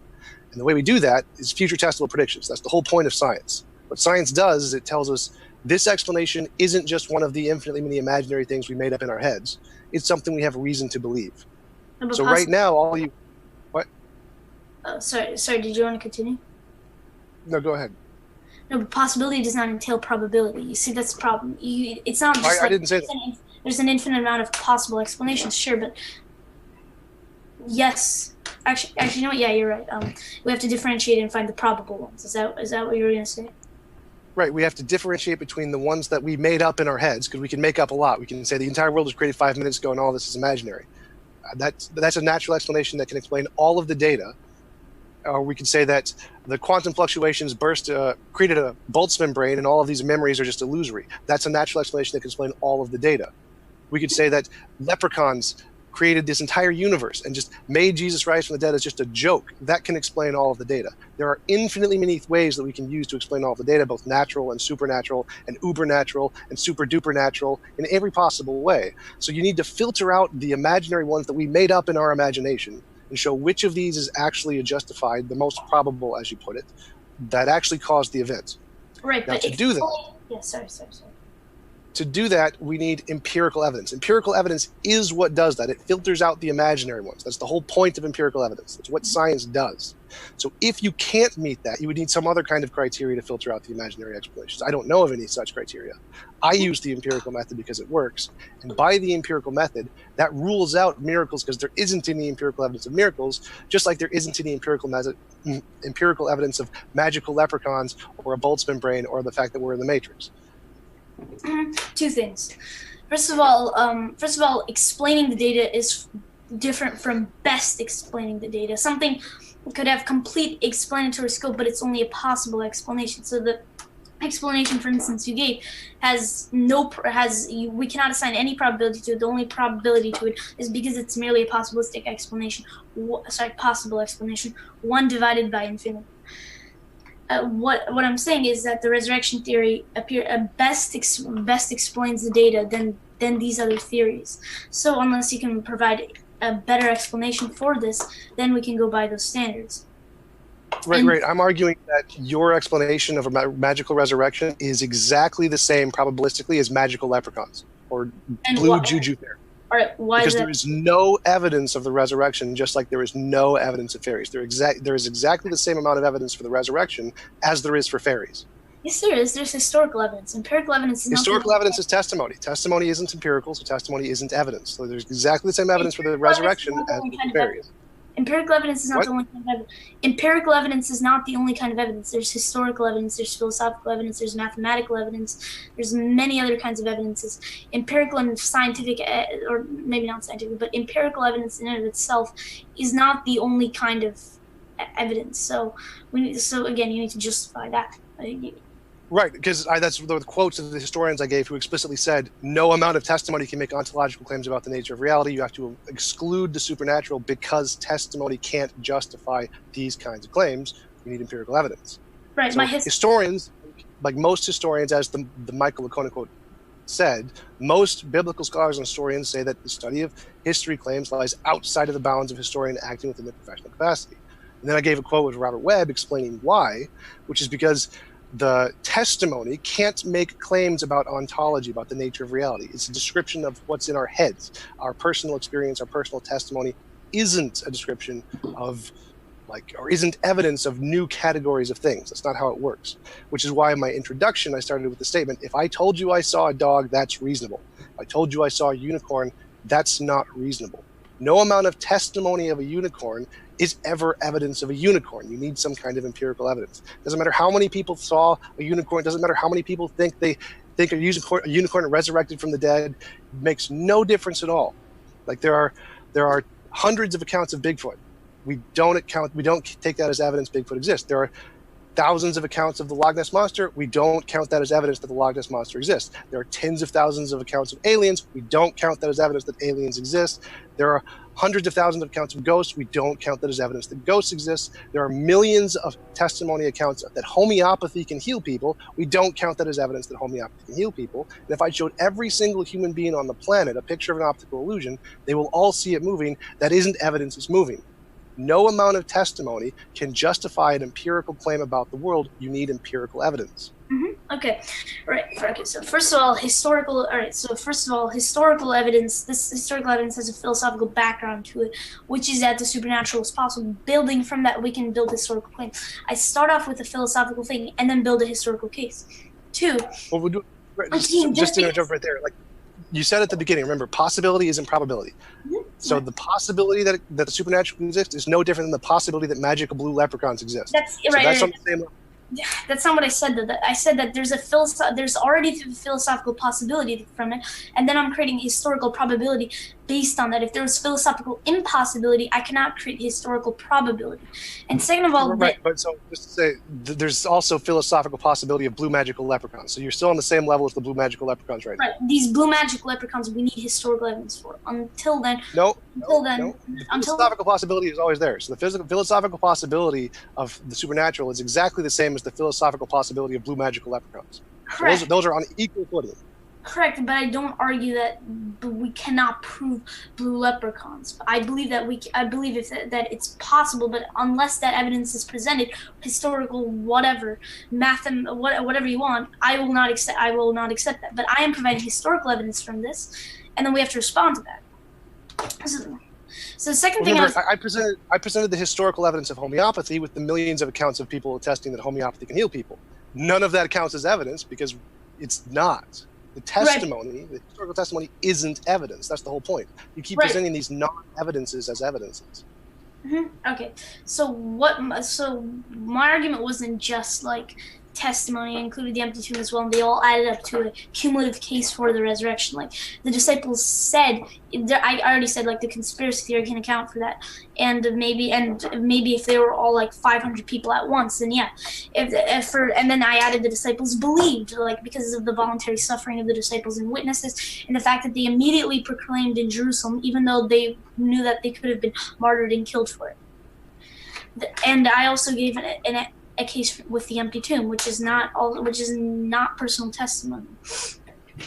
C: And the way we do that is future testable predictions. That's the whole point of science. What science does is it tells us this explanation isn't just one of the infinitely many imaginary things we made up in our heads. It's something we have reason to believe. So right now, all you... What?
B: Sorry, did you want to continue?
C: No, go ahead.
B: No, but possibility does not entail probability. You see, that's the problem. It's not just
C: I didn't say that.
B: There's an infinite amount of possible explanations, sure, but yes. Actually, you know what? Yeah, you're right. We have to differentiate and find the probable ones. Is that what you were going to say?
C: Right, we have to differentiate between the ones that we made up in our heads, because we can make up a lot. We can say the entire world was created 5 minutes ago and all this is imaginary. That's a natural explanation that can explain all of the data. Or we could say that the quantum fluctuations created a Boltzmann brain and all of these memories are just illusory. That's a natural explanation that can explain all of the data. We could say that leprechauns created this entire universe and just made Jesus rise from the dead as just a joke. That can explain all of the data. There are infinitely many ways that we can use to explain all of the data, both natural and supernatural and ubernatural and super duper natural in every possible way. So you need to filter out the imaginary ones that we made up in our imagination and show which of these is actually justified, the most probable, as you put it, that actually caused the event.
B: Right,
C: now,
B: but
C: to do that,
B: yeah, sorry.
C: To do that, we need empirical evidence. Empirical evidence is what does that. It filters out the imaginary ones. That's the whole point of empirical evidence. That's what science does. So if you can't meet that, you would need some other kind of criteria to filter out the imaginary explanations. I don't know of any such criteria. I use the empirical method because it works. And by the empirical method, that rules out miracles because there isn't any empirical evidence of miracles, just like there isn't any empirical evidence of magical leprechauns or a Boltzmann brain or the fact that we're in the Matrix.
B: Two things. First of all, explaining the data is different from best explaining the data. Something could have complete explanatory scope, but it's only a possible explanation. So the explanation, for instance, you gave we cannot assign any probability to it. The only probability to it is because it's merely a possibilistic explanation. Possible explanation. 1 divided by infinity. What I'm saying is that the resurrection theory best explains the data than these other theories. So unless you can provide a better explanation for this, then we can go by those standards.
C: Right. I'm arguing that your explanation of a magical resurrection is exactly the same probabilistically as magical leprechauns or blue juju fairies.
B: All right, why
C: because
B: is that?
C: there is no evidence of the resurrection, just like there is no evidence of fairies. There is exactly the same amount of evidence for the resurrection as there is for fairies.
B: Yes, there is. There's historical evidence. Empirical evidence is
C: historical evidence is testimony. Testimony isn't empirical, so testimony isn't evidence. So there's exactly the same evidence for the resurrection as for the fairies.
B: Empirical evidence is not the only kind of evidence. Empirical evidence is not the only kind of evidence. There's historical evidence, there's philosophical evidence, there's mathematical evidence, there's many other kinds of evidences. Empirical and scientific, or maybe not scientific, but empirical evidence in and of itself is not the only kind of evidence. So again, you need to justify that.
C: Right, because that's the quotes of the historians I gave who explicitly said no amount of testimony can make ontological claims about the nature of reality. You have to exclude the supernatural because testimony can't justify these kinds of claims. You need empirical evidence.
B: Right.
C: So historians, like most historians, as the Michael Licona quote said, most biblical scholars and historians say that the study of history claims lies outside of the bounds of historian acting within their professional capacity. And then I gave a quote with Robert Webb explaining why, which is because the testimony can't make claims about ontology, about the nature of reality. It's a description of what's in our heads. Our personal experience, our personal testimony isn't a description of, or isn't evidence of new categories of things. That's not how it works. Which is why in my introduction, I started with the statement, if I told you I saw a dog, that's reasonable. If I told you I saw a unicorn, that's not reasonable. No amount of testimony of a unicorn is ever evidence of a unicorn. You need some kind of empirical evidence. Doesn't matter how many people saw a unicorn. Doesn't matter how many people think a unicorn resurrected from the dead. It makes no difference at all. Like there are hundreds of accounts of Bigfoot. We don't take that as evidence Bigfoot exists. There are thousands of accounts of the Loch Ness Monster. We don't count that as evidence that the Loch Ness Monster exists. There are tens of thousands of accounts of aliens. We don't count that as evidence that aliens exist. There are hundreds of thousands of accounts of ghosts. We don't count that as evidence that ghosts exist. There are millions of testimony accounts that homeopathy can heal people. We don't count that as evidence that homeopathy can heal people. And if I showed every single human being on the planet a picture of an optical illusion, they will all see it moving. That isn't evidence it's moving. no amount of testimony can justify an empirical claim about the world. You need empirical evidence.
B: Okay, right. Okay, so first of all, historical. All right. So first of all, historical evidence. This historical evidence has a philosophical background to it, which is that the supernatural is possible. Building from that, we can build historical claims. I start off with a philosophical thing and then build a historical case. Two.
C: Well, we'll do, just to jump right there. Like you said at the beginning, remember, possibility isn't probability. So the possibility that the supernatural exists is no different than the possibility that magical blue leprechauns exist.
B: That's
C: so
B: right.
C: That's on the same level.
B: That's not what I said. Though. I said that there's already a philosophical possibility from it, and then I'm creating historical probability based on that. If there was philosophical impossibility, I cannot create historical probability. And second of all,
C: right. But so just to say, there's also philosophical possibility of blue magical leprechauns. So you're still on the same level as the blue magical leprechauns right now.
B: Right. These blue magical leprechauns, we need historical evidence for. Until then,
C: no. The philosophical possibility is always there. So the philosophical possibility of the supernatural is exactly the same as the philosophical possibility of blue magical leprechauns.
B: Correct.
C: So those are on equal footing.
B: Correct, but I don't argue that we cannot prove blue leprechauns. I believe that that it's possible, but unless that evidence is presented, historical, whatever, whatever you want, I will not accept. I will not accept that. But I am providing historical evidence from this, and then we have to respond to that. So the second thing
C: I presented the historical evidence of homeopathy with the millions of accounts of people attesting that homeopathy can heal people. None of that counts as evidence because it's not. The testimony, the historical testimony, isn't evidence. That's the whole point. You keep presenting these non-evidences as evidences.
B: Okay, so my argument wasn't just like testimony. I included the empty tomb as well, and they all added up to a cumulative case for the resurrection. Like the disciples said, I already said, like the conspiracy theory can account for that, and maybe if they were all like 500 people at once, then yeah. And then I added the disciples believed, like because of the voluntary suffering of the disciples and witnesses, and the fact that they immediately proclaimed in Jerusalem, even though they knew that they could have been martyred and killed for it. And I also gave a case with the empty tomb, which is not personal testimony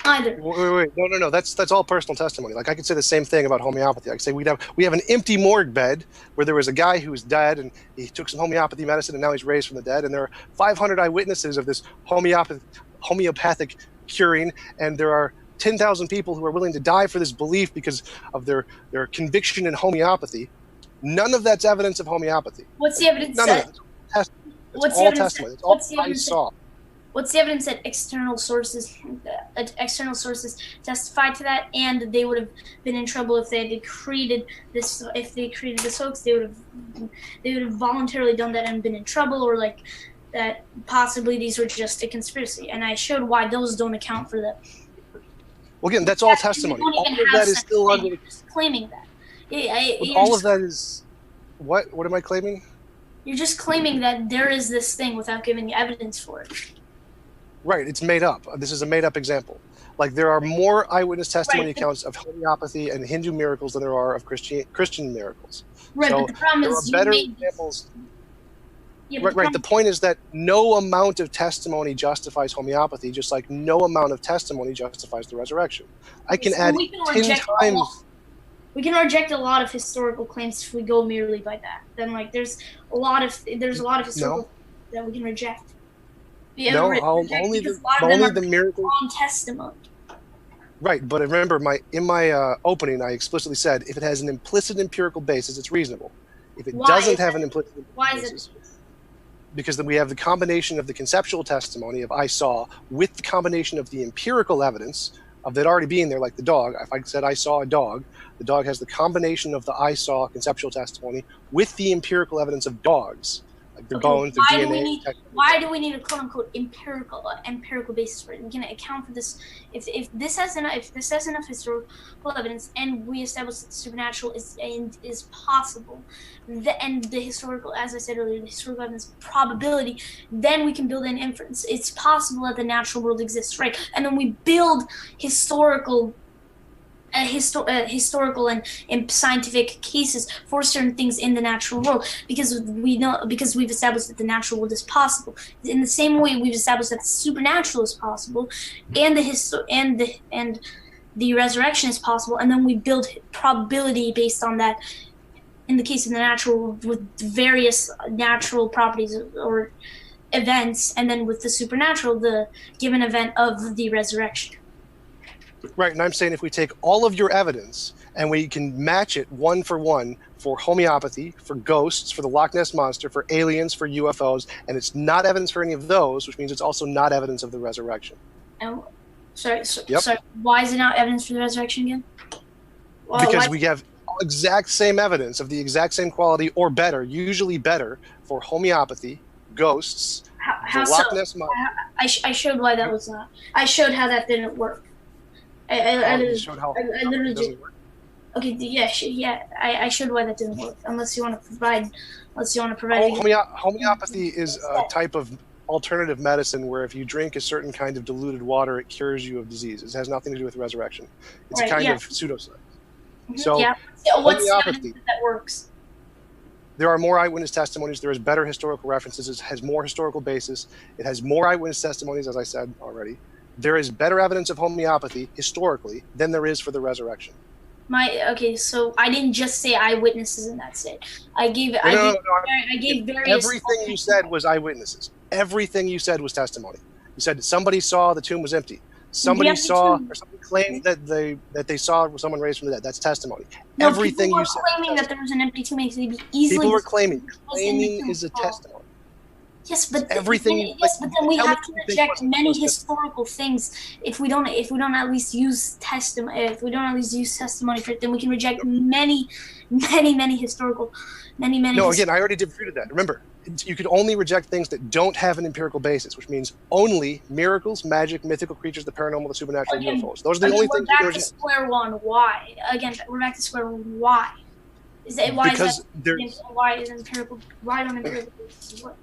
B: either.
C: Wait, no. That's all personal testimony. Like I could say the same thing about homeopathy. I could say we have an empty morgue bed where there was a guy who was dead and he took some homeopathy medicine and now he's raised from the dead, and there are 500 eyewitnesses of this homeopathic curing, and there are 10,000 people who are willing to die for this belief because of their conviction in homeopathy. None of that's evidence of homeopathy.
B: What's the evidence?
C: None of it. What's the
B: evidence that external sources testified to that, and they would have been in trouble if they had created this? If they created this hoax, they would have voluntarily done that and been in trouble, or like that possibly these were just a conspiracy. And I showed why those don't account for that.
C: Well, again, that's all testimony. All of that is still under
B: claiming that.
C: All of that is what? What am I claiming?
B: You're just claiming that there is this thing without giving evidence for it.
C: Right, it's made up. This is a made-up example. Like there are more eyewitness testimony accounts of homeopathy and Hindu miracles than there are of Christian miracles.
B: Right,
C: so
B: but the problem is
C: there are better examples. Yeah, right. The point is that no amount of testimony justifies homeopathy, just like no amount of testimony justifies the resurrection. I can add 10 times.
B: We can reject a lot of historical claims if we go merely by that. Then, like, there's a lot of historical that we can reject.
C: Only the miracle
B: on testimony.
C: Right, but remember, in my opening, I explicitly said if it has an implicit empirical basis, it's reasonable. If it doesn't have an implicit empirical basis, because then we have the combination of the conceptual testimony of I saw with the combination of the empirical evidence of it already being there, like the dog. If I said I saw a dog, the dog has the combination of the I saw conceptual testimony with the empirical evidence of dogs, like their bones, their DNA.
B: Why do we need a quote unquote empirical basis for it? We can account for this if this has enough historical evidence, and we establish that the supernatural is possible, and the historical, as I said earlier, the historical evidence probability, then we can build an inference. It's possible that the natural world exists, right? And then we build historical and scientific cases for certain things in the natural world, because we've established that the natural world is possible. In the same way, we've established that the supernatural is possible, and the resurrection is possible, and then we build probability based on that. in the case of the natural, with various natural properties or events, and then with the supernatural, the given event of the resurrection.
C: Right, and I'm saying if we take all of your evidence and we can match it one for homeopathy, for ghosts, for the Loch Ness Monster, for aliens, for UFOs, and it's not evidence for any of those, which means it's also not evidence of the resurrection.
B: And sorry,
C: Yep.
B: sorry, why is it not evidence for the resurrection again? Well,
C: Because we have exact same evidence of the exact same quality or better, usually better, for homeopathy, ghosts,
B: how
C: the Loch
B: so?
C: Ness Monster.
B: I showed why that was not. I showed how that didn't work. I
C: You showed how
B: I literally
C: it doesn't work.
B: Okay, yeah. I showed why that didn't work. Unless you want to provide.
C: Homeopathy is a type of alternative medicine where if you drink a certain kind of diluted water, it cures you of diseases. It has nothing to do with resurrection. It's a kind of pseudoscience. So
B: what's the
C: homeopathy,
B: evidence that works?
C: there are more eyewitness testimonies. There is better historical references. It has more historical basis. It has more eyewitness testimonies, as I said already. There is better evidence of homeopathy historically than there is for the resurrection.
B: So I didn't just say eyewitnesses in that state. I gave various.
C: Everything you said was eyewitnesses. Everything you said was testimony. You said somebody saw the tomb was empty. Somebody saw, or somebody claimed that they saw someone raised from the dead. That's testimony.
B: No,
C: Everything
B: people
C: you
B: were
C: said.
B: claiming that there was an empty tomb. It could be easily.
C: People were claiming. Claiming is a testimony.
B: Yes, but
C: everything.
B: But then we have to reject many historical things if we don't at least use testimony. If we don't at least use testimony for it, then we can reject many historical.
C: No, again, I already refuted that. Remember, you could only reject things that don't have an empirical basis, which means only miracles, magic, mythical creatures, the paranormal, the supernatural, UFOs. Those are the only things you can reject.
B: We're back to square one. Why? Again, we're back to square one. Why? Why is empirical? Why don't empirical basis work?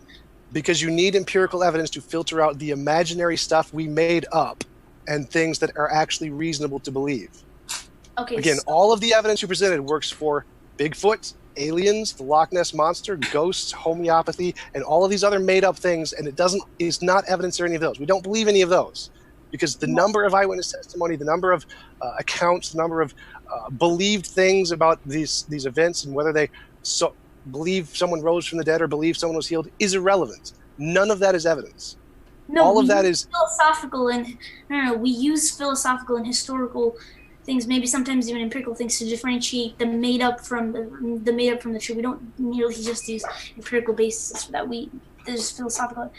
C: Because you need empirical evidence to filter out the imaginary stuff we made up and things that are actually reasonable to believe.
B: Okay.
C: Again, all of the evidence you presented works for Bigfoot, aliens, the Loch Ness Monster, ghosts, homeopathy, and all of these other made-up things, and it's not evidence for any of those. We don't believe any of those because the number of eyewitness testimony, the number of accounts, the number of believed things about these events and whether they believe someone rose from the dead or believe someone was healed is irrelevant. None of that is evidence.
B: No,
C: all of that is
B: philosophical we use philosophical and historical things, maybe sometimes even empirical things, to differentiate the made up from the true. We don't merely just use empirical basis for that. There's philosophical.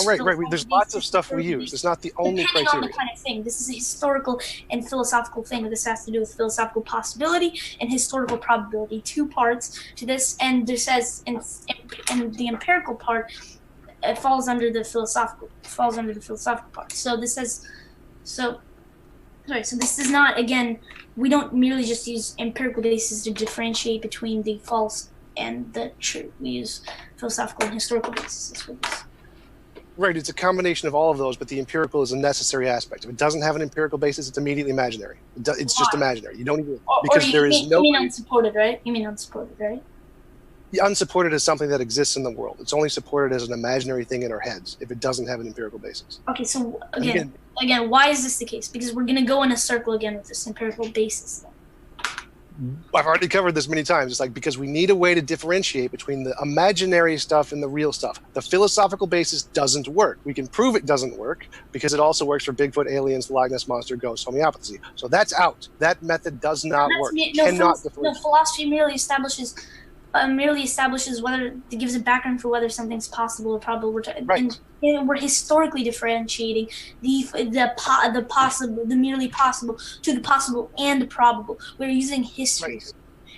C: Right. There's lots of stuff we use. It's not the only criteria.
B: Depending on the kind of thing. This is a historical and philosophical thing. This has to do with philosophical possibility and historical probability. Two parts to this, and there says, and the empirical part, it falls under the philosophical part. So this says, so this is not, again, we don't merely just use empirical basis to differentiate between the false and the true. We use philosophical and historical basis for this.
C: Right, it's a combination of all of those, but the empirical is a necessary aspect. If it doesn't have an empirical basis, it's immediately imaginary. It's just imaginary. You don't even because there is no.
B: You mean unsupported, right?
C: Unsupported is something that exists in the world. It's only supported as an imaginary thing in our heads if it doesn't have an empirical basis.
B: Okay, so again, why is this the case? Because we're going to go in a circle again with this empirical basis.
C: I've already covered this many times. It's like because we need a way to differentiate between the imaginary stuff and the real stuff. The philosophical basis doesn't work. We can prove it doesn't work because it also works for Bigfoot, aliens, the Loch Ness Monster, ghosts, homeopathy. So that's out. That method does not work.
B: Philosophy merely establishes whether it gives a background for whether something's possible or probable. We're historically differentiating the merely possible to the possible and the probable. We're using history,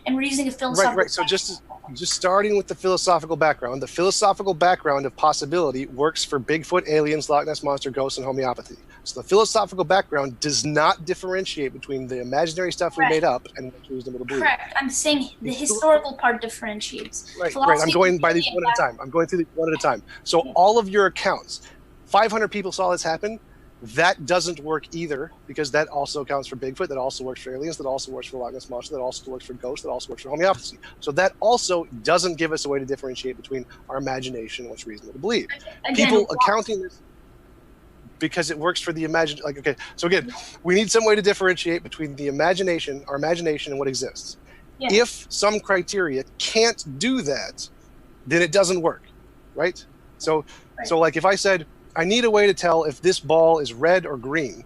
B: and we're using a philosophical.
C: Right. So just starting with the philosophical background, the philosophical background of possibility works for Bigfoot, aliens, Loch Ness Monster, ghosts, and homeopathy. So the philosophical background does not differentiate between the imaginary stuff we made up and what's reasonable to believe.
B: Correct. I'm saying the historical part differentiates.
C: Right. I'm going by these one at a time. I'm going through these one at a time. So all of your accounts, 500 people saw this happen. That doesn't work either because that also accounts for Bigfoot. That also works for aliens. That also works for Loch Ness Monster. That also works for ghosts. That also works for homeopathy. So that also doesn't give us a way to differentiate between our imagination and what's reasonable to believe. People accounting this because it works for the imagination. So again, we need some way to differentiate between the imagination, our imagination, and what exists.
B: Yeah.
C: If some criteria can't do that, then it doesn't work, right? So,
B: Right.
C: like if I said, I need a way to tell if this ball is red or green,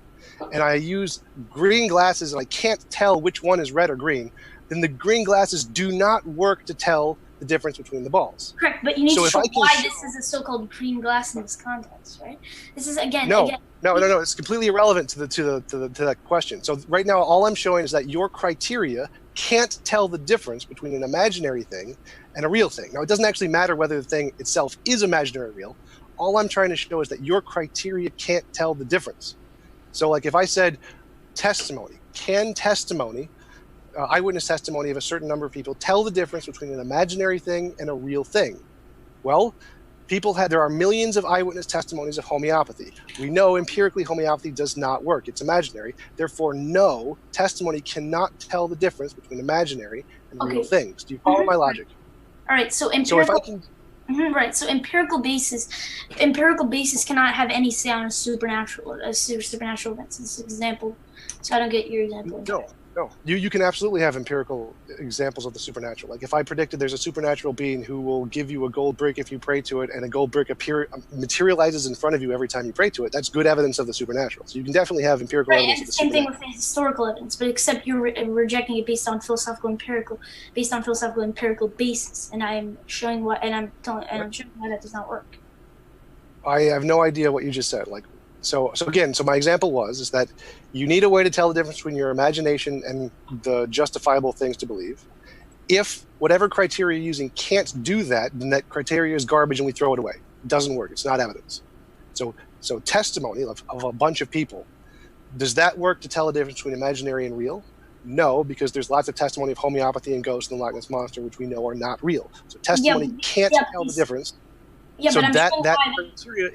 C: and I use green glasses and I can't tell which one is red or green, then the green glasses do not work to tell the difference between the balls.
B: Correct, but you need
C: So
B: to
C: if
B: show
C: I can
B: why
C: show-
B: this is a so-called green glass in this context, right? This is again.
C: No, it's completely irrelevant to that question. So right now, all I'm showing is that your criteria can't tell the difference between an imaginary thing and a real thing. Now, it doesn't actually matter whether the thing itself is imaginary or real. All I'm trying to show is that your criteria can't tell the difference. So, like if I said testimony, can testimony, eyewitness testimony of a certain number of people, tell the difference between an imaginary thing and a real thing? Well, there are millions of eyewitness testimonies of homeopathy. We know empirically homeopathy does not work. It's imaginary. Therefore, no, testimony cannot tell the difference between imaginary and real things. Do you follow my logic?
B: All right, so
C: empirical. So if I can,
B: right. So empirical basis cannot have any say on a supernatural events. This example. So I don't get your example.
C: No, you can absolutely have empirical examples of the supernatural. Like if I predicted there's a supernatural being who will give you a gold brick if you pray to it, and a gold brick materializes in front of you every time you pray to it, that's good evidence of the supernatural. So you can definitely have empirical evidence of the supernatural.
B: Same thing with the historical evidence, but except you're rejecting it based on philosophical empirical basis, and I'm showing why, and I'm showing why that does not work.
C: I have no idea what you just said. So my example is that you need a way to tell the difference between your imagination and the justifiable things to believe. If whatever criteria you're using can't do that, then that criteria is garbage and we throw it away. It doesn't work. It's not evidence. So testimony of a bunch of people, does that work to tell the difference between imaginary and real? No, because there's lots of testimony of homeopathy and ghosts and the Loch Ness Monster, which we know are not real. So testimony can't tell the difference.
B: Yeah,
C: so
B: but
C: that criteria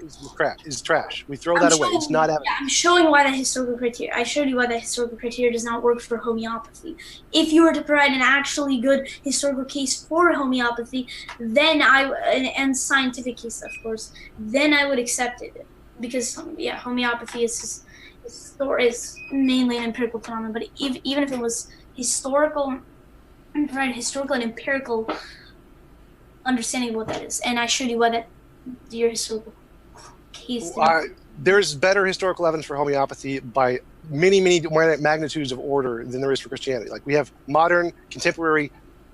C: is trash. We throw that away. It's not evidence.
B: Yeah, I'm showing why the historical criteria. I showed you why the historical criteria does not work for homeopathy. If you were to provide an actually good historical case for homeopathy, then and scientific case, of course, then I would accept it, because homeopathy is mainly an empirical phenomenon. But even if it was historical, provide historical and empirical understanding of what that is, and I showed you what your historical case.
C: There's better historical evidence for homeopathy by many magnitudes of order than there is for Christianity. Like we have modern, contemporary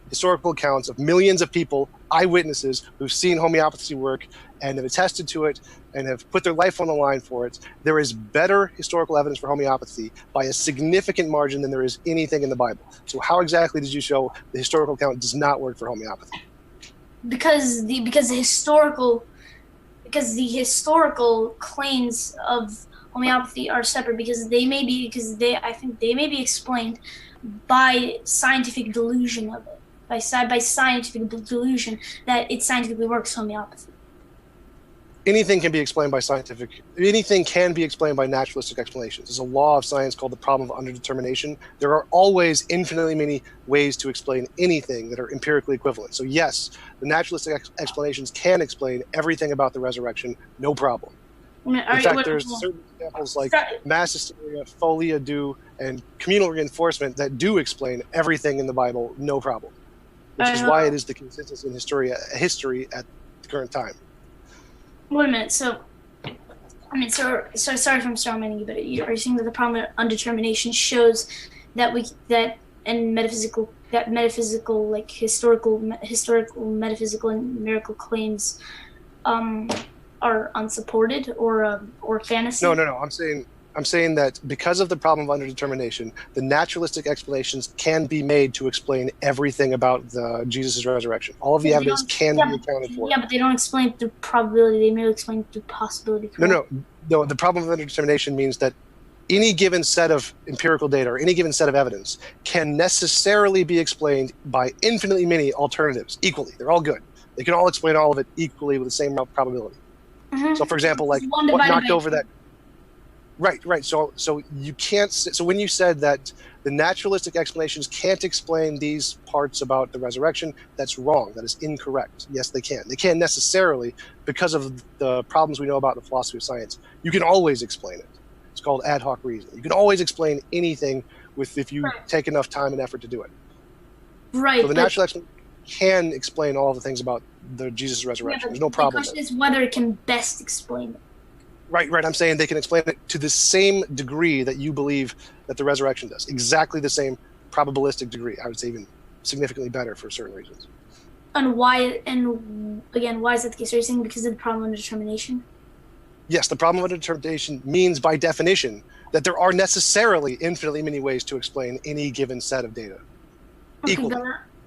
C: historical accounts of millions of people, eyewitnesses who've seen homeopathy work and have attested to it and have put their life on the line for it. There is better historical evidence for homeopathy by a significant margin than there is anything in the Bible. So how exactly did you show the historical account does not work for homeopathy?
B: Because the historical claims of homeopathy are separate, because I think they may be explained by scientific delusion of it, by scientific delusion that it scientifically works, homeopathy.
C: Anything can be explained by naturalistic explanations. There's a law of science called the problem of underdetermination. There are always infinitely many ways to explain anything that are empirically equivalent. So yes, the naturalistic explanations can explain everything about the resurrection, no problem. In fact, there's certain examples like mass hysteria, folia do, and communal reinforcement that do explain everything in the Bible, no problem. Which is why it is the consensus in history at the current time.
B: Wait a minute. So sorry if I'm strawmanning you, but are you saying that the problem of undetermination shows that metaphysical, like historical metaphysical and numerical claims are unsupported or fantasy?
C: No. I'm saying that because of the problem of underdetermination, the naturalistic explanations can be made to explain everything about Jesus' resurrection. All of the evidence can be accounted for.
B: Yeah, but they don't explain through probability. They merely explain through possibility.
C: No. The problem of underdetermination means that any given set of empirical data or any given set of evidence can necessarily be explained by infinitely many alternatives equally. They're all good. They can all explain all of it equally with the same probability. Mm-hmm. So, for example, like what knocked over that. Right. So you can't. So when you said that the naturalistic explanations can't explain these parts about the resurrection, that's wrong. That is incorrect. Yes, they can. They can't necessarily, because of the problems we know about the philosophy of science. You can always explain it. It's called ad hoc reasoning. You can always explain anything if you take enough time and effort to do it.
B: Right.
C: So the natural explanation can explain all the things about the Jesus resurrection. There's no problem.
B: The question is whether it can best explain it.
C: Right. I'm saying they can explain it to the same degree that you believe that the resurrection does. Exactly the same probabilistic degree. I would say even significantly better for certain reasons.
B: And why? And again, why is that the case? Are you saying because of the problem of determination?
C: Yes, the problem of determination means by definition that there are necessarily infinitely many ways to explain any given set of data.
B: But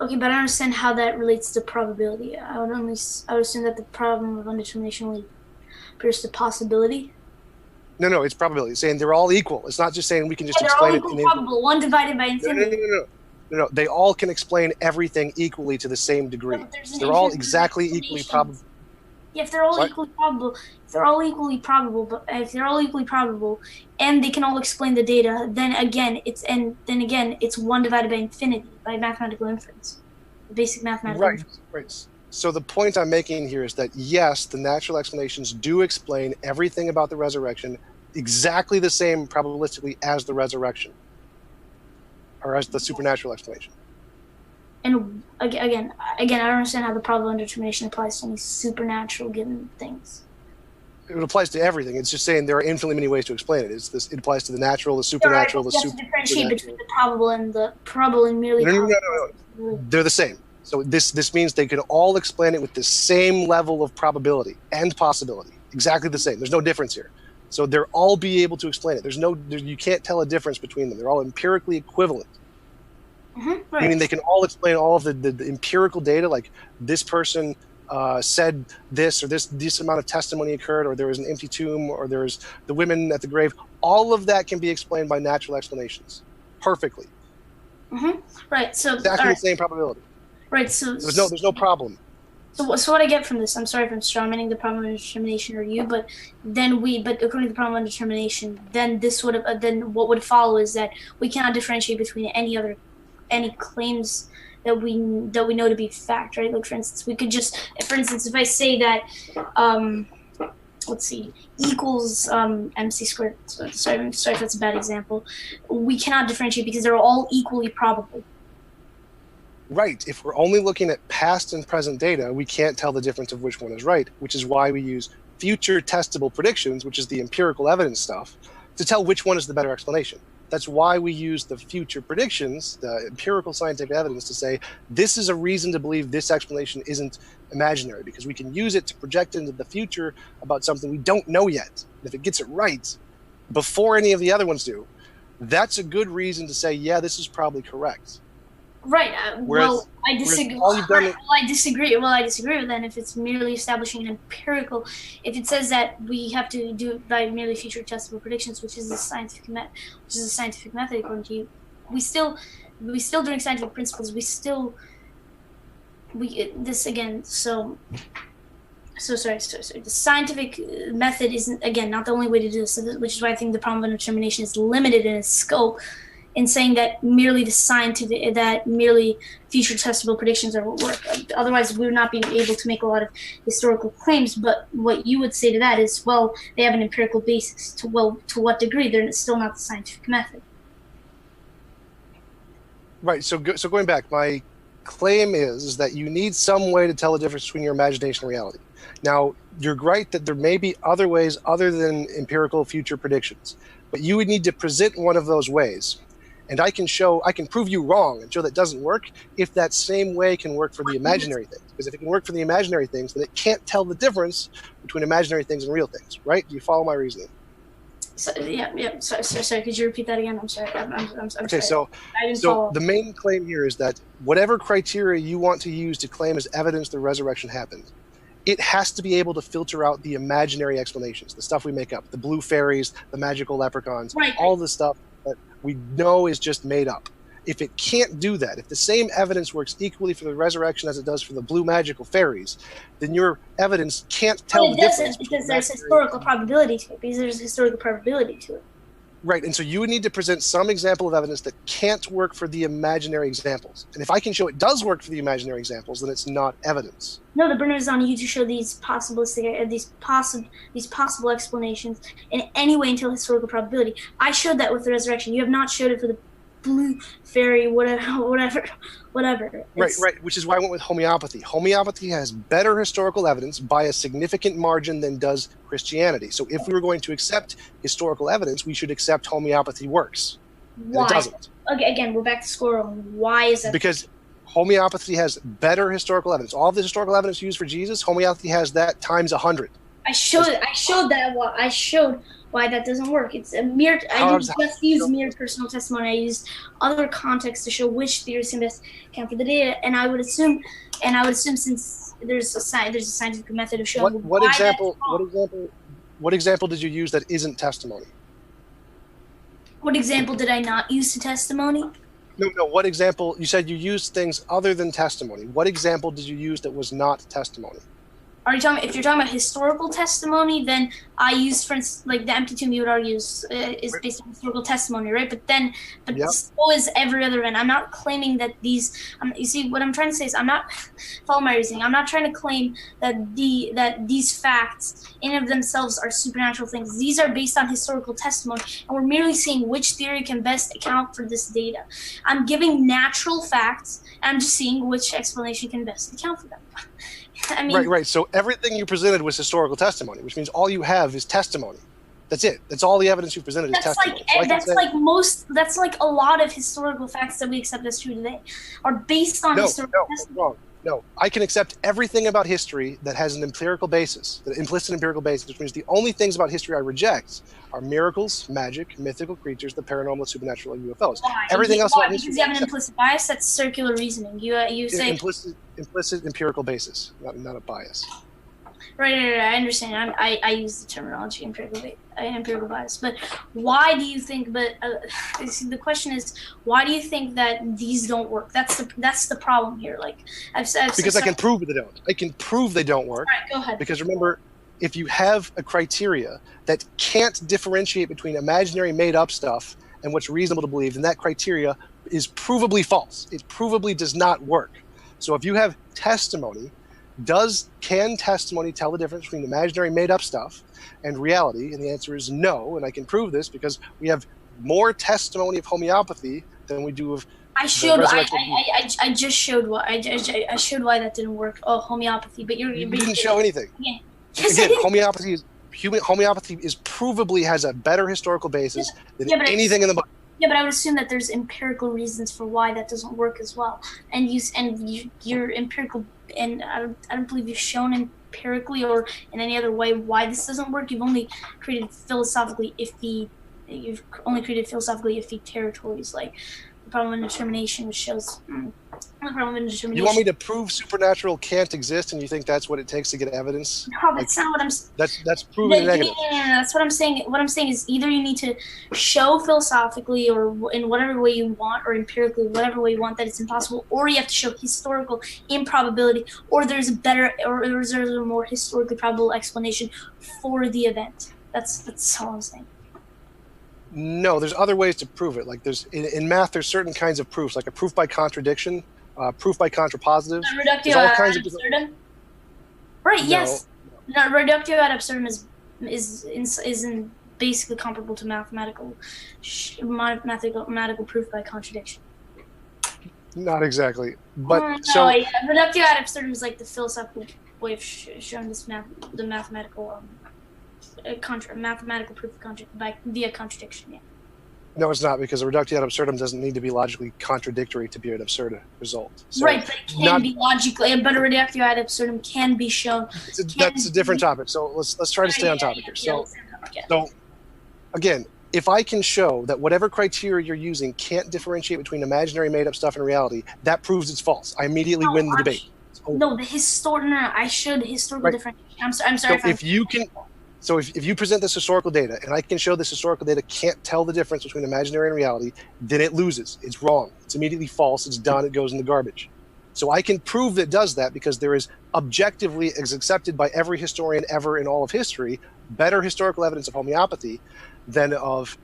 B: I understand how that relates to probability. I would assume that the problem of undetermination only appears to possibility.
C: No, it's probability. It's saying they're all equal. It's not just saying we can just explain it.
B: They're all equal probable. One divided by infinity.
C: No. They all can explain everything equally to the same degree.
B: No,
C: they're all exactly equally probable.
B: Yeah, if they're all equally probable, and they can all explain the data, then again it's one divided by infinity by mathematical inference, basic mathematical inference.
C: Right. So the point I'm making here is that yes, the natural explanations do explain everything about the resurrection exactly the same probabilistically as the resurrection, or as the supernatural explanation.
B: And again, I don't understand how the problem of determination applies to any supernatural given things.
C: It applies to everything. It's just saying there are infinitely many ways to explain it. It applies to the natural, the supernatural,
B: the supernatural. You have to differentiate between the probable and merely
C: probable. No. They're the same. So this means they can all explain it with the same level of probability and possibility. Exactly the same. There's no difference here. So they'll all be able to explain it. You can't tell a difference between them. They're all empirically equivalent.
B: Right.
C: Meaning they can all explain all of the empirical data, like this person said this, or this amount of testimony occurred, or there was an empty tomb, or there's the women at the grave. All of that can be explained by natural explanations perfectly.
B: Right. So
C: exactly the same probability.
B: Right. So
C: there's no problem.
B: So what I get from this, I'm sorry if I'm strawmanning the problem of determination or you, but according to the problem of determination, then then what would follow is that we cannot differentiate between any claims that we know to be fact, right? Like for instance, if I say that equals MC squared. Sorry if that's a bad example. We cannot differentiate because they're all equally probable.
C: Right. If we're only looking at past and present data, we can't tell the difference of which one is right, which is why we use future testable predictions, which is the empirical evidence stuff, to tell which one is the better explanation. That's why we use the future predictions, the empirical scientific evidence, to say this is a reason to believe this explanation isn't imaginary, because we can use it to project into the future about something we don't know yet. And if it gets it right before any of the other ones do, that's a good reason to say, yeah, this is probably correct.
B: Right. I disagree. I disagree. Well, I disagree with that. If it's merely establishing an empirical, if it says that we have to do it by merely future testable predictions, which is a scientific method according to you, we still during scientific principles sorry. The scientific method isn't, again, not the only way to do this, which is why I think the problem of determination is limited in its scope, in saying that merely future testable predictions are what work. Otherwise, we would not be able to make a lot of historical claims. But what you would say to that is, well, they have an empirical basis. To what degree? They're still not the scientific method.
C: Right. So going back, my claim is that you need some way to tell the difference between your imagination and reality. Now, you're right that there may be other ways other than empirical future predictions, but you would need to present one of those ways. And I can prove you wrong and show that doesn't work if that same way can work for the imaginary things. Because if it can work for the imaginary things, then it can't tell the difference between imaginary things and real things, right? Do you follow my reasoning?
B: So, yeah. Sorry. Could you repeat that again? I'm sorry. I'm
C: okay,
B: sorry.
C: So the main claim here is that whatever criteria you want to use to claim as evidence the resurrection happened, it has to be able to filter out the imaginary explanations, the stuff we make up, the blue fairies, the magical leprechauns, all the stuff that we know is just made up. If it can't do that, if the same evidence works equally for the resurrection as it does for the blue magical fairies, then your evidence can't tell the difference.
B: Because there's historical probability to it.
C: Right, and so you would need to present some example of evidence that can't work for the imaginary examples. And if I can show it does work for the imaginary examples, then it's not evidence.
B: No, the burden is on you to show these possible explanations in any way until historical probability. I showed that with the resurrection. You have not showed it for the blue fairy, whatever.
C: Right. Which is why I went with homeopathy. Homeopathy has better historical evidence by a significant margin than does Christianity. So if we were going to accept historical evidence, we should accept homeopathy works.
B: Why?
C: And it doesn't.
B: Okay, again, we're back to square one. Why is that?
C: Because homeopathy has better historical evidence. All of the historical evidence used for Jesus, homeopathy has that times 100.
B: I showed why that doesn't work. It's a mere. I didn't just use mere personal testimony. I used other context to show which theories can best account for the data. And I would assume since there's a scientific method of showing
C: what example did you use that isn't testimony?
B: What example did I not use to testimony?
C: No. What example? You said you used things other than testimony. What example did you use that was not testimony?
B: If you're talking about historical testimony, then I use, for instance, like the empty tomb. You would argue is based on historical testimony, right? But so is every other event. I'm not claiming that these. You see, what I'm trying to say is, I'm not follow my reasoning. I'm not trying to claim that these facts in and of themselves are supernatural things. These are based on historical testimony, and we're merely saying which theory can best account for this data. I'm giving natural facts, and I'm just seeing which explanation can best account for them. I mean,
C: right. So everything you presented was historical testimony, which means all you have is testimony. That's it. That's all the evidence you presented is testimony.
B: That's like a lot of historical facts that we accept as true today are based on historical testimony.
C: No, I can accept everything about history that has an empirical basis, the implicit empirical basis, which means the only things about history I reject are miracles, magic, mythical creatures, the paranormal, supernatural, and UFOs.
B: Why?
C: Everything else about history.
B: Because you have an implicit bias. That's circular reasoning. You say
C: implicit empirical basis, not a bias.
B: Right. I understand. I use the terminology empirical bias. But why do you think? The question is, why do you think that these don't work? That's the problem here. Like
C: because I can prove they don't. I can prove they don't work.
B: All right, go ahead.
C: Because remember, if you have a criteria that can't differentiate between imaginary made-up stuff and what's reasonable to believe, then that criteria is provably false. It provably does not work. So if you have testimony, can testimony tell the difference between imaginary made-up stuff and reality? And the answer is no, and I can prove this because we have more testimony of homeopathy than we do of
B: I just showed why that didn't work. Oh, homeopathy, but you
C: didn't show anything.
B: Yeah. Yes,
C: again, homeopathy is provably has a better historical basis than anything in the book.
B: Yeah, but I would assume that there's empirical reasons for why that doesn't work as well. And you're empirical, and I don't believe you've shown empirically or in any other way why this doesn't work. You've only created philosophically iffy territories, like the problem of indetermination, which shows the problem of indetermination.
C: You want me to prove supernatural can't exist, and you think that's what it takes to get evidence?
B: No, that's not what I'm saying.
C: That's proving negative.
B: Yeah, that's what I'm saying. What I'm saying is either you need to show philosophically or in whatever way you want, or empirically, whatever way you want, that it's impossible, or you have to show historical improbability, or there's a more historically probable explanation for the event. That's all I'm saying.
C: No, there's other ways to prove it. Like in math, there's certain kinds of proofs, like a proof by contradiction, proof by contrapositive.
B: Reductio ad absurdum. Right. No, yes. No, reductio ad absurdum is basically comparable to mathematical proof by contradiction.
C: Not exactly, but
B: reductio ad absurdum is like the philosophical way of showing the mathematical. Mathematical proof via contradiction. Yeah.
C: No, it's not, because a reductio ad absurdum doesn't need to be logically contradictory to be an absurd result. So
B: right, but it can be logically. But a reductio ad absurdum can be shown.
C: That's a different topic. So let's try to stay on topic here. So again, if I can show that whatever criteria you're using can't differentiate between imaginary made-up stuff and reality, that proves it's false. I immediately win the debate.
B: No, I should historical differentiation. I'm sorry.
C: So if you present this historical data, and I can show this historical data can't tell the difference between imaginary and reality, then it loses. It's wrong. It's immediately false. It's done. It goes in the garbage. So I can prove that it does that because there is objectively, as accepted by every historian ever in all of history, better historical evidence of homeopathy than of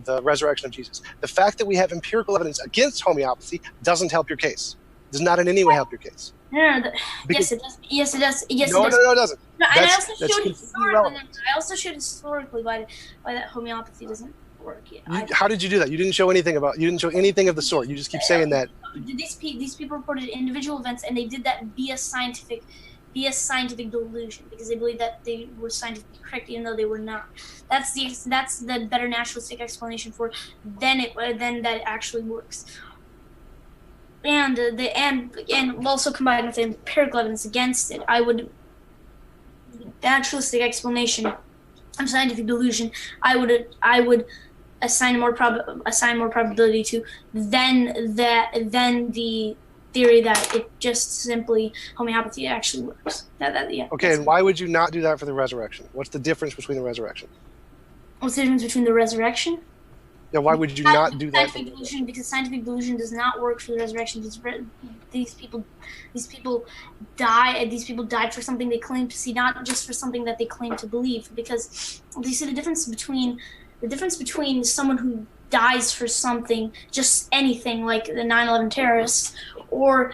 C: the resurrection of Jesus. The fact that we have empirical evidence against homeopathy doesn't help your case. Does not in any way help your case.
B: No. Yes, it does. Yes, it does.
C: No, it doesn't.
B: No, and I also showed historically why that homeopathy doesn't work. Yeah,
C: How did you do that? You didn't show anything of the sort. You just keep saying that.
B: These people reported individual events, and they did that via scientific delusion, because they believed that they were scientifically correct even though they were not. That's the better naturalistic explanation for then that actually works. And also combined with empirical evidence against it, the naturalistic explanation of scientific delusion, I would assign more probability to than the theory that it just simply homeopathy actually works. Yeah.
C: Okay, and why would you not do that for the resurrection? What's the difference between the resurrection?
B: What's the difference between the resurrection?
C: Yeah, why would you not do that?
B: Scientific delusion, because scientific delusion does not work for the resurrection. These people die. These people died for something they claim to see, not just for something that they claim to believe. Because you see the difference between someone who dies for something, just anything like the 9/11 terrorists, or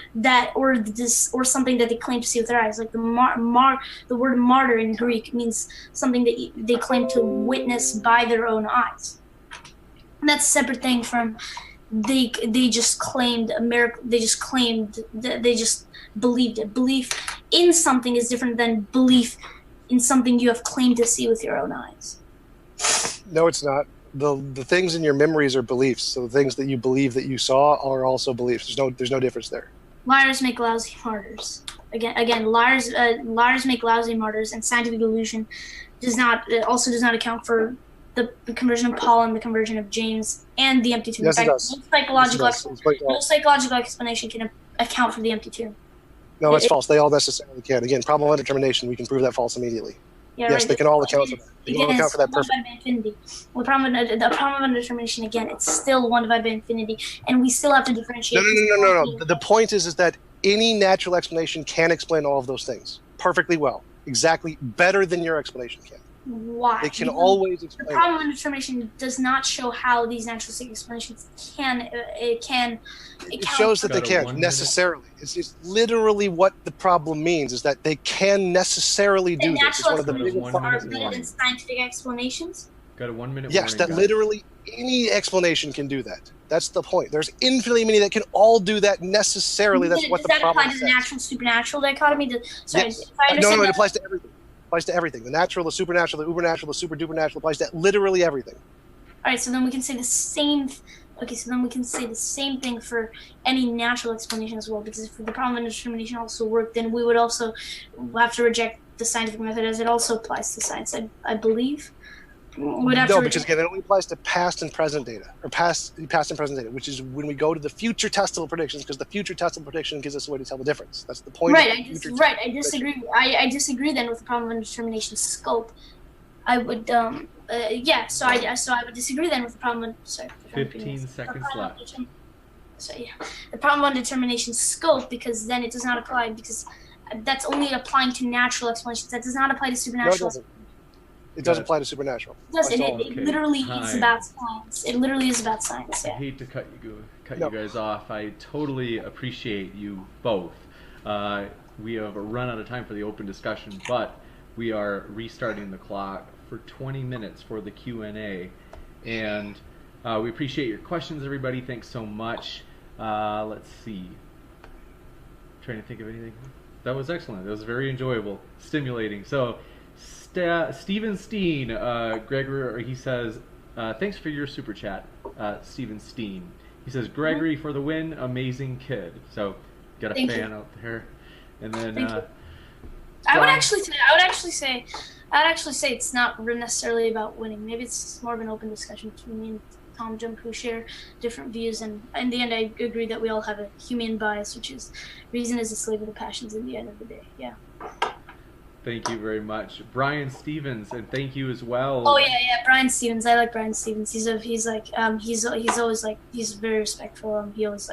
B: something that they claim to see with their eyes, like the word martyr in Greek means something that they claim to witness by their own eyes. And that's a separate thing from they just claimed a miracle. They just believed it. Belief in something is different than belief in something you have claimed to see with your own eyes.
C: No, it's not. The things in your memories are beliefs. So the things that you believe that you saw are also beliefs. There's no difference there.
B: Liars make lousy martyrs. Again, liars make lousy martyrs, and scientific delusion does not account for the conversion of Paul and the conversion of James and the empty tomb.
C: Yes,
B: in fact,
C: it does.
B: No psychological explanation can account for the empty tomb.
C: No, it's false. They all necessarily can. Again, probable determination, we can prove that false immediately.
B: Yeah,
C: yes,
B: right.
C: They can all account for that. They can all account for that perfectly.
B: Well, the problem of indetermination, again, it's still 1 divided by infinity, and we still have to differentiate.
C: No. The point is that any natural explanation can explain all of those things perfectly well, exactly better than your explanation can.
B: Why?
C: They can always explain.
B: The problem of indetermination does not show how these naturalistic explanations can.
C: It shows that they can't necessarily. It's literally what the problem means is that they can necessarily do this. It's one of the biggest
B: problems. Are better than scientific explanations?
A: Got a 1 minute.
C: Yes, that literally any explanation can do that. That's the point. There's infinitely many that can all do that necessarily. That's what the problem is.
B: Does that apply to the natural supernatural dichotomy?
C: Yes. No, it applies to everything. Applies to everything. The natural, the supernatural, the ubernatural, the super duper natural applies to literally everything.
B: All right, so then we can say the same. Okay, so then we can say the same thing for any natural explanation as well, because if the problem of indetermination also worked, then we would also have to reject the scientific method as it also applies to science. I believe.
C: Because again, it only applies to past and present data, or past and present data, which is when we go to the future testable predictions, because the future testable prediction gives us a way to tell the difference. That's the point.
B: Right. I disagree. I disagree then with the problem of indetermination scope. I would. So I would disagree then with the problem.
A: 15 seconds left.
B: So yeah, the problem of indetermination scope, because then it does not apply, because that's only applying to natural explanations. That does not apply to supernatural.
C: No, it doesn't. It does apply to supernatural.
B: It does. It literally is about science. It literally is about science. Yeah.
A: I hate to cut you guys off. I totally appreciate you both. We have run out of time for the open discussion, but we are restarting the clock for 20 minutes for the Q&A. And we appreciate your questions, everybody. Thanks so much. Let's see. Trying to think of anything. That was excellent. That was very enjoyable, stimulating. So, Steven Steen, Gregory, he says, thanks for your super chat, Steven Steen. He says, Gregory for the win, amazing kid. So, got a fan out there. And then,
B: I would actually say it's not necessarily about winning. Maybe it's more of an open discussion between me and TJump, who share different views, and in the end, I agree that we all have a human bias, which is reason is a slave of the passions. In the end of the day, yeah.
A: Thank you very much, Brian Stevens, and thank you as well.
B: Oh yeah, Brian Stevens. I like Brian Stevens. He's always very respectful. He always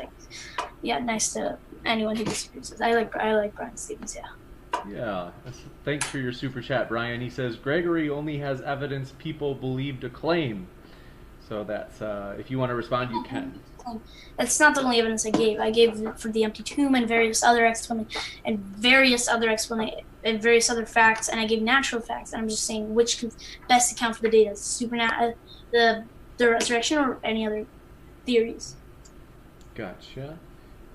B: nice to anyone who disagrees with. I like Brian Stevens. Yeah.
A: Yeah. Thanks for your super chat, Brian. He says Gregory only has evidence people believe to claim. So that's if you want to respond, you can.
B: That's not the only evidence I gave. I gave for the empty tomb and various other facts, and I gave natural facts. And I'm just saying which can best account for the data: the the resurrection or any other theories.
A: Gotcha.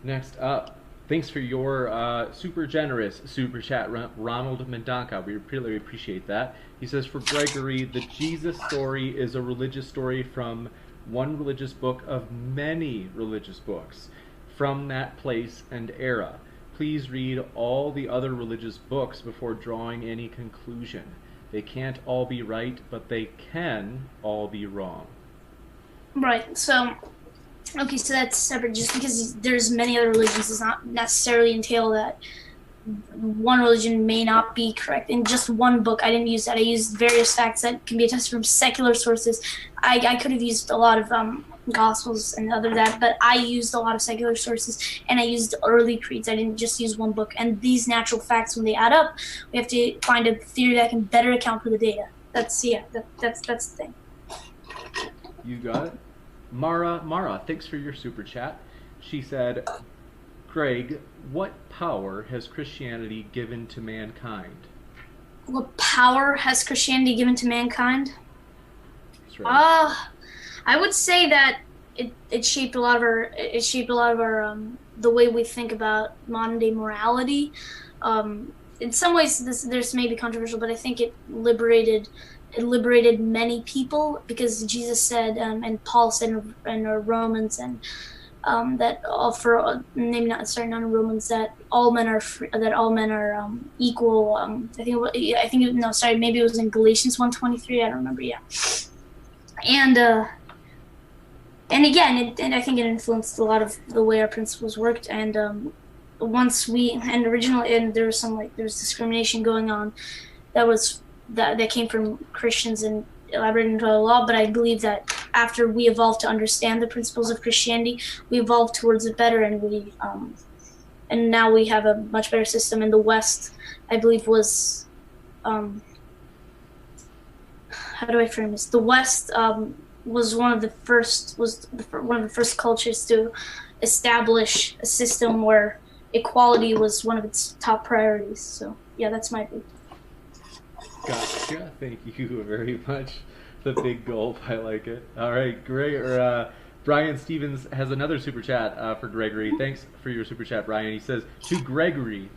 A: Next up, thanks for your super generous super chat, Ronald Mendonca. We really appreciate that. He says, for Gregory, the Jesus story is a religious story from one religious book of many religious books from that place and era. Please read all the other religious books before drawing any conclusion. They can't all be right, but they can all be wrong.
B: Right, so, okay, so that's separate. Just because there's many other religions does not necessarily entail that one religion may not be correct. In just one book, I didn't use that. I used various facts that can be attested from secular sources. I could have used a lot of Gospels and other that, but I used a lot of secular sources, and I used early creeds. I didn't just use one book. And these natural facts, when they add up, we have to find a theory that can better account for the data. That's the thing.
A: You got it. Mara, thanks for your super chat. She said, Greg, what power has Christianity given to mankind?
B: What power has Christianity given to mankind?
A: That's right.
B: I would say that it shaped a lot of our the way we think about modern day morality. In some ways, this may be controversial, but I think it liberated many people, because Jesus said, and Paul said in Romans, and that not in Romans, that all men are free, that all men are equal. Maybe it was in Galatians 1:23. I don't remember. Yeah, and again, I think it influenced a lot of the way our principles worked. And originally there was discrimination going on that came from Christians and elaborated into the law. But I believe that after we evolved to understand the principles of Christianity, we evolved towards it better, and now we have a much better system. In the West, I believe, was how do I frame this? The West was one of the first cultures to establish a system where equality was one of its top priorities. So yeah, that's my view.
A: Gotcha. Thank you very much. The big gulp. I like it. All right, Brian Stevens has another super chat for Gregory. Thanks for your super chat, Brian. He says, to Gregory,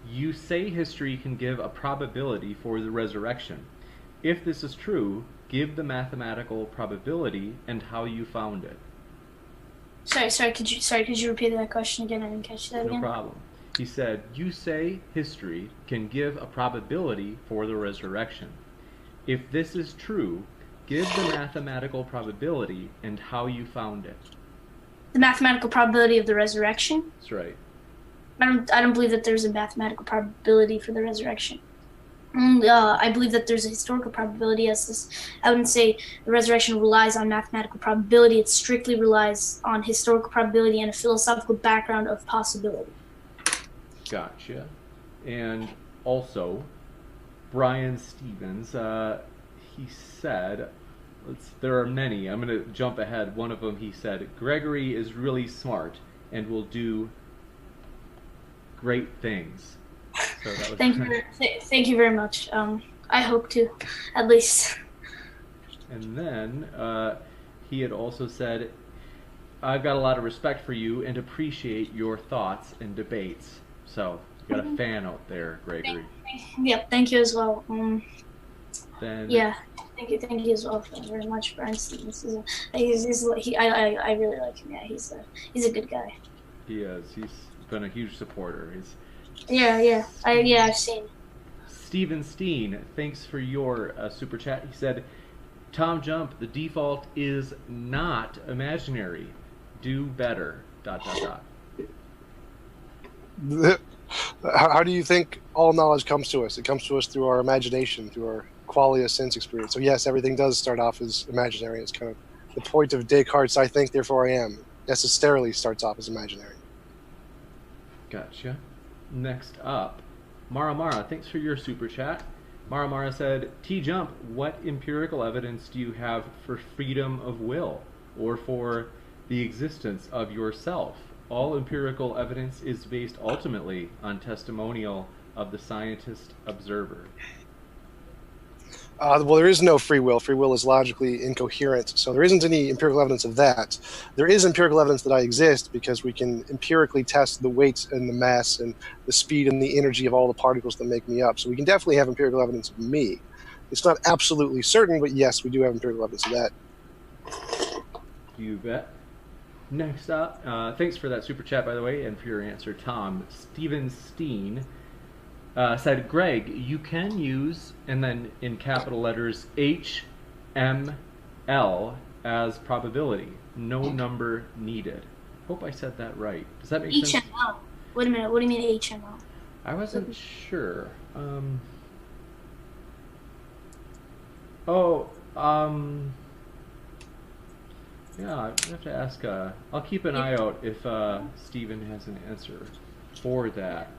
A: you say history can give a probability for the resurrection. If this is true, give the mathematical probability and how you found it.
B: Sorry, could you repeat that question again? I didn't catch that again.
A: No problem. He said, you say history can give a probability for the resurrection. If this is true, give the mathematical probability and how you found it.
B: The mathematical probability of the resurrection?
A: That's right.
B: I don't believe that there's a mathematical probability for the resurrection. I believe that there's a historical probability. I wouldn't say the resurrection relies on mathematical probability. It strictly relies on historical probability and a philosophical background of possibility.
A: Gotcha. And also, Brian Stevens, he said, there are many. I'm going to jump ahead. One of them, he said, Gregory is really smart and will do great things. So that was
B: thank you very much. I hope to, at least.
A: And then he had also said, I've got a lot of respect for you and appreciate your thoughts and debates. So you got a fan out there, Gregory.
B: Yep, thank you as well.
A: Then
B: yeah, thank you as well very much, Brian Stevens. I really like him. Yeah, he's a good guy.
A: He is. He's been a huge supporter.
B: I've seen.
A: Steven Steen, thanks for your super chat. He said, TJump, the default is not imaginary. Do better. ...
C: How do you think all knowledge comes to us? It comes to us through our imagination, through our qualia sense experience. So yes, everything does start off as imaginary. It's kind of the point of Descartes' I think, therefore I am, necessarily starts off as imaginary.
A: Gotcha. Next up, Mara, thanks for your super chat. Mara said, TJump, what empirical evidence do you have for freedom of will or for the existence of yourself? All empirical evidence is based ultimately on testimonial of the scientist observer.
C: Well, there is no free will. Free will is logically incoherent, so there isn't any empirical evidence of that. There is empirical evidence that I exist because we can empirically test the weight and the mass and the speed and the energy of all the particles that make me up. So we can definitely have empirical evidence of me. It's not absolutely certain, but yes, we do have empirical evidence of that.
A: You bet. Next up, thanks for that super chat, by the way, and for your answer, Tom. Steven Steen said, Greg, you can use, and then in capital letters, HML as probability. No number needed. Hope I said that right. Does that make sense?
B: HML. Wait a minute. What do you mean HML?
A: I wasn't sure. Yeah, I have to ask. I'll keep an eye out if Steven has an answer for that.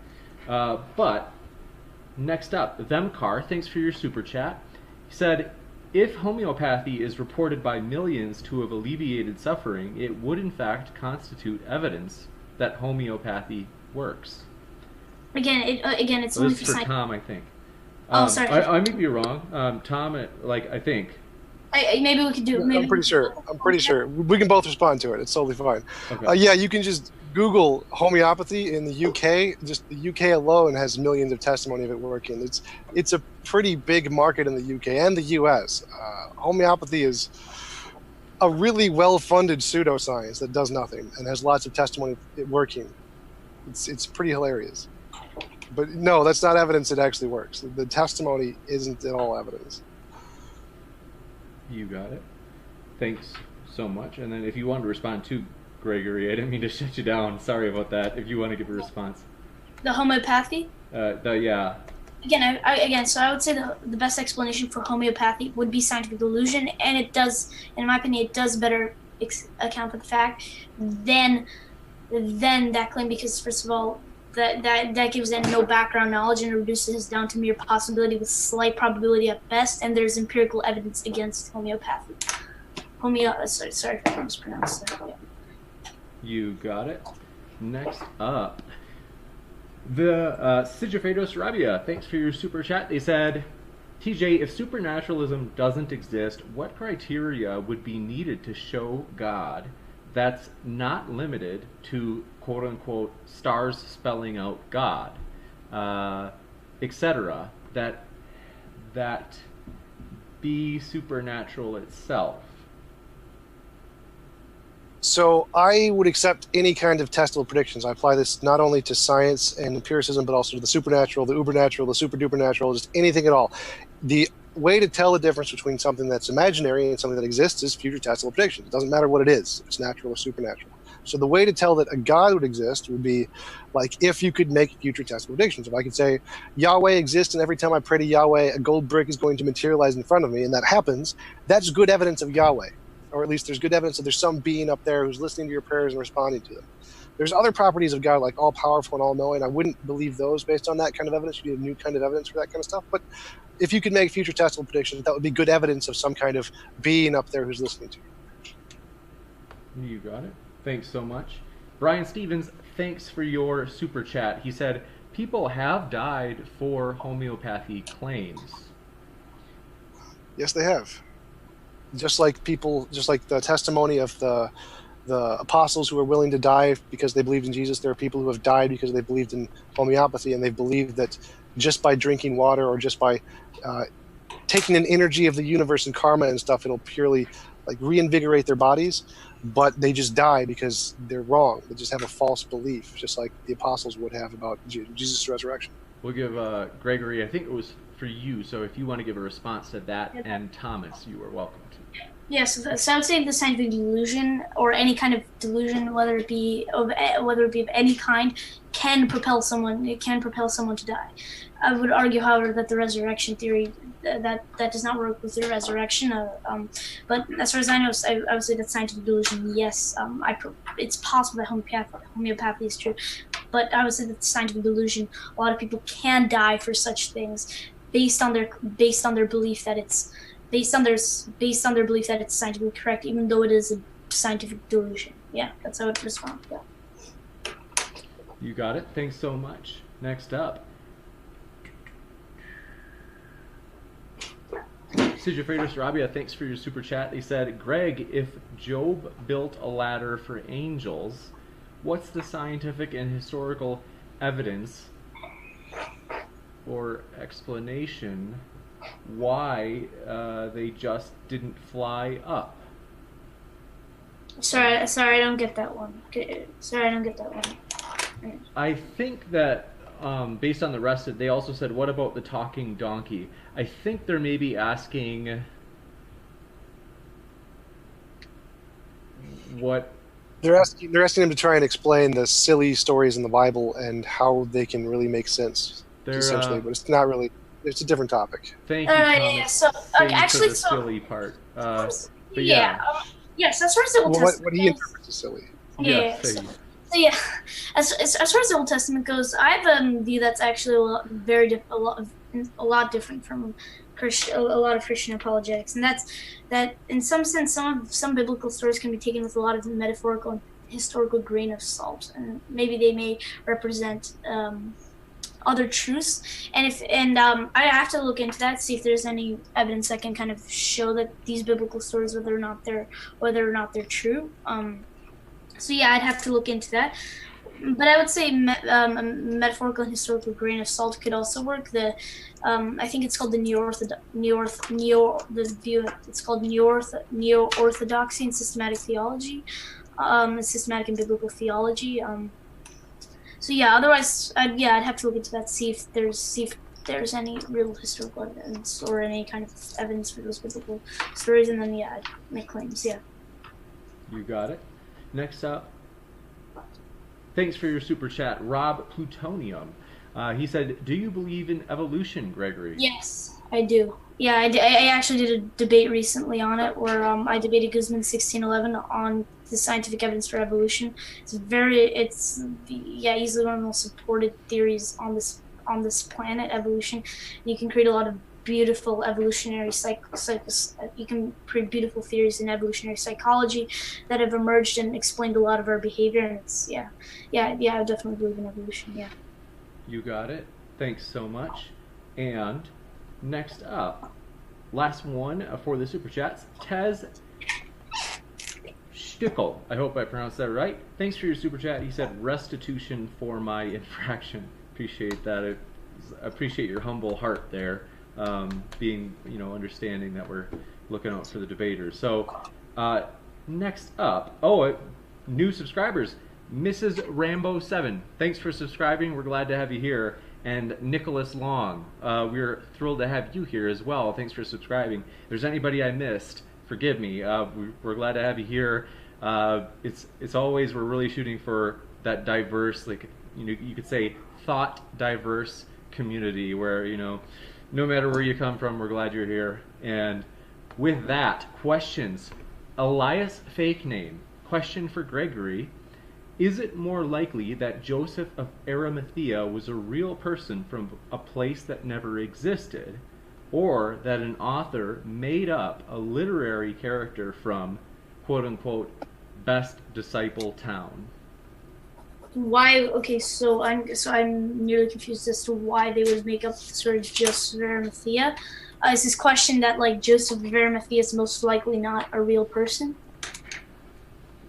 A: But next up, Themcar, thanks for your super chat. He said, if homeopathy is reported by millions to have alleviated suffering, it would in fact constitute evidence that homeopathy works.
B: Again, it's
A: Well,
B: only
A: this
B: for
A: is for Tom, I think.
B: sorry.
A: I may be wrong. Tom, I think.
B: Maybe we could do. Maybe
C: I'm pretty sure. We can both respond to it. It's totally fine.
A: Okay.
C: Yeah, you can just Google homeopathy in the UK. Just the UK alone has millions of testimony of it working. It's a pretty big market in the UK and the US. Homeopathy is a really well-funded pseudoscience that does nothing and has lots of testimony of it working. It's pretty hilarious. But no, that's not evidence it actually works. The testimony isn't at all evidence.
A: You got it. Thanks so much. And then if you want to respond to Gregory, I didn't mean to shut you down. Sorry about that. If you want to give a response.
B: The homeopathy?
A: Yeah.
B: Again, so I would say the best explanation for homeopathy would be scientific delusion, and it does, in my opinion, it does better account for the fact than that claim, because first of all, that gives them no background knowledge and reduces down to mere possibility with slight probability at best, and there's empirical evidence against homeopathy. Sorry if I mispronounced that. Yeah.
A: You got it. Next up, the Sigifredos Rabia. Thanks for your super chat. They said, TJ, if supernaturalism doesn't exist, what criteria would be needed to show God that's not limited to quote-unquote stars spelling out God, etc., that be supernatural itself?
C: So I would accept any kind of testable predictions. I apply this not only to science and empiricism, but also to the supernatural, the ubernatural, the super-duper natural, just anything at all. The way to tell the difference between something that's imaginary and something that exists is future testable predictions. It doesn't matter what it is, if it's natural or supernatural. So the way to tell that a God would exist would be like if you could make future testable predictions. If I could say Yahweh exists and every time I pray to Yahweh, a gold brick is going to materialize in front of me, and that happens, that's good evidence of Yahweh. Or at least there's good evidence that there's some being up there who's listening to your prayers and responding to them. There's other properties of God, like all-powerful and all-knowing. I wouldn't believe those based on that kind of evidence. You need a new kind of evidence for that kind of stuff. But if you could make future testable predictions, that would be good evidence of some kind of being up there who's listening to you.
A: You got it. Thanks so much. Brian Stevens, thanks for your super chat. He said, people have died for homeopathy claims.
C: Yes, they have. Just like the testimony of the apostles who are willing to die because they believed in Jesus, there are people who have died because they believed in homeopathy, and they believed that just by drinking water or just by taking an energy of the universe and karma and stuff, it'll purely like reinvigorate their bodies, but they just die because they're wrong. They just have a false belief, just like the apostles would have about Jesus' resurrection.
A: We'll give Gregory, I think it was for you, so if you want to give a response to that, and Thomas, you are welcome to.
B: Yes, so I would say the scientific delusion, or any kind of delusion, whether it be of any kind, can propel someone. It can propel someone to die. I would argue, however, that the resurrection theory that does not work with the resurrection. But as far as I know, I would say that scientific delusion, yes, it's possible that homeopathy is true, but I would say that scientific delusion, a lot of people can die for such things based on their belief that it's. Based on their belief that it's scientifically correct, even though it is a scientific delusion. Yeah, that's how I would respond. Yeah.
A: You got it. Thanks so much. Next up. Sigifredo Sarabia, thanks for your super chat. They said, Greg, if Job built a ladder for angels, what's the scientific and historical evidence or explanation why they just didn't fly up?
B: Sorry, I don't get that one. Sorry, I don't get that one.
A: I think that based on the rest of it, they also said, what about the talking donkey? I think they're maybe asking what...
C: They're asking him to try and explain the silly stories in the Bible and how they can really make sense, essentially. But it's not really... It's a different topic.
A: Thank you, Thomas.
B: So, actually,
A: for the silly part. But
B: yes, as far as the Old Testament
C: what he interprets as silly.
B: Yeah. So as far as the Old Testament goes, I have a view that's actually a lot different from a lot of Christian apologetics, and that's that in some sense, some biblical stories can be taken with a lot of metaphorical and historical grain of salt, and maybe they may represent other truths. And I have to look into that, see if there's any evidence that can kind of show that these biblical stories, whether or not they're true. So yeah, I'd have to look into that. But I would say a metaphorical and historical grain of salt could also work. I think it's called the it's called neo-orthodoxy and systematic theology, systematic and biblical theology. So yeah, otherwise, I'd have to look into that, see if there's any real historical evidence or any kind of evidence for those biblical stories, and then I'd make claims. Yeah.
A: You got it. Next up, thanks for your super chat, Rob Plutonium. He said, do you believe in evolution, Gregory?
B: Yes, I do. Yeah, I actually did a debate recently on it, where I debated Guzman 1611 on the scientific evidence for evolution. It's easily one of the most supported theories on this planet, evolution. You can create a lot of beautiful evolutionary you can create beautiful theories in evolutionary psychology that have emerged and explained a lot of our behavior. And it's I definitely believe in evolution. Yeah.
A: You got it. Thanks so much. And next up, last one for the super chats, Tez Stickel. I hope I pronounced that right. Thanks for your super chat. He said restitution for my infraction. Appreciate that. I appreciate your humble heart there. Being, understanding that we're looking out for the debaters. So, next up, new subscribers, Mrs. Rambo7. Thanks for subscribing. We're glad to have you here. And Nicholas Long, we're thrilled to have you here as well. Thanks for subscribing. If there's anybody I missed, forgive me. We're glad to have you here. It's always, we're really shooting for that diverse, you could say thought diverse community where, no matter where you come from, we're glad you're here. And with that, questions. Elias Fake Name. Question for Gregory. Is it more likely that Joseph of Arimathea was a real person from a place that never existed, or that an author made up a literary character from, quote-unquote, best disciple town?
B: Why? Okay, so I'm nearly confused as to why they would make up the story of Joseph of Arimathea. Is this question that Joseph of Arimathea is most likely not a real person?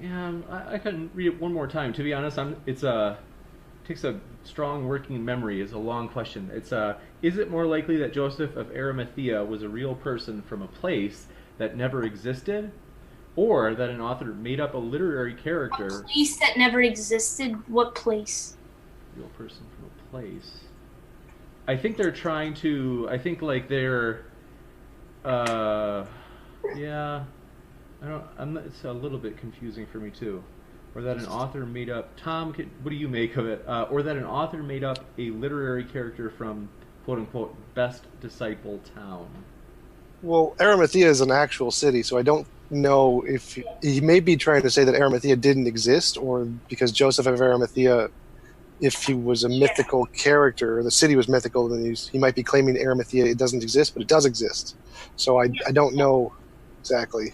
A: Yeah, I couldn't read it one more time. To be honest, it takes a strong working memory. It's a long question. Is it more likely that Joseph of Arimathea was a real person from a place that never existed, or that an author made up a literary character?
B: A place that never existed? What place?
A: Real person from a place. I think they're trying to. I think they're. Yeah. It's a little bit confusing for me too. Or that an author made up. Tom, what do you make of it? Or that an author made up a literary character from, quote unquote, best disciple town.
C: Well, Arimathea is an actual city, so I don't know if he may be trying to say that Arimathea didn't exist, or because Joseph of Arimathea, if he was a mythical character, or the city was mythical, then he might be claiming Arimathea it doesn't exist, but it does exist. So I don't know exactly.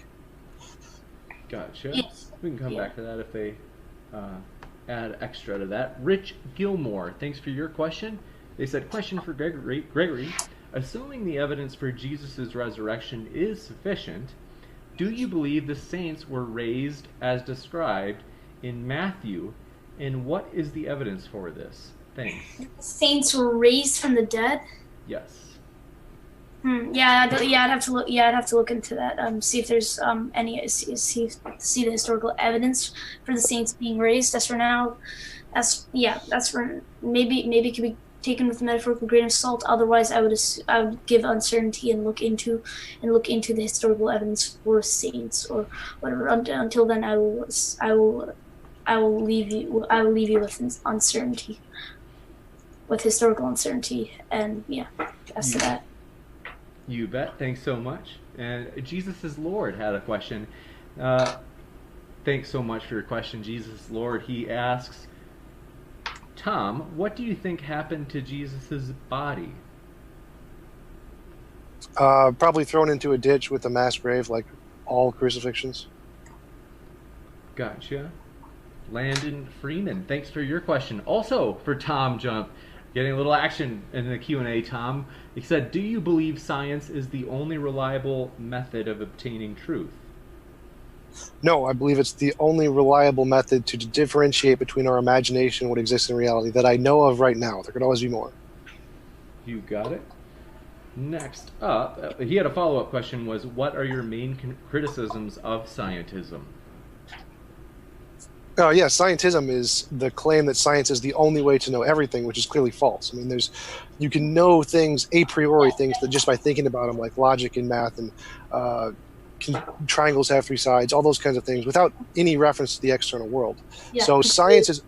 A: Gotcha. Yes. We can come back to that if they add extra to that. Rich Gilmore, thanks for your question. They said, question for Gregory. assuming the evidence for Jesus' resurrection is sufficient, do you believe the saints were raised as described in Matthew, and what is the evidence for this? Thanks.
B: Saints were raised from the dead.
A: Yes.
B: Yeah, I'd have to look. Yeah, I'd have to look into that. See if there's see the historical evidence for the saints being raised. As for now, that's for maybe it could be taken with a metaphorical grain of salt. Otherwise, I would give uncertainty and look into the historical evidence for saints or whatever. Until then, I will leave you with uncertainty, with historical uncertainty, and yeah, as to that.
A: You bet. Thanks so much. And Jesus is Lord had a question. Thanks so much for your question, Jesus is Lord. He asks, Tom, what do you think happened to Jesus' body?
C: Probably thrown into a ditch with a mass grave, like all crucifixions.
A: Gotcha. Landon Freeman, thanks for your question. Also for TJump, getting a little action in the Q&A, Tom. He said, do you believe science is the only reliable method of obtaining truth?
C: No, I believe it's the only reliable method to differentiate between our imagination and what exists in reality that I know of right now. There could always be more.
A: You got it. Next up, he had a follow-up question, was what are your main criticisms of scientism?
C: Yeah, scientism is the claim that science is the only way to know everything, which is clearly false. I mean, you can know things a priori, things that just by thinking about them, like logic and math and triangles have three sides, all those kinds of things, without any reference to the external world. Yeah. So science's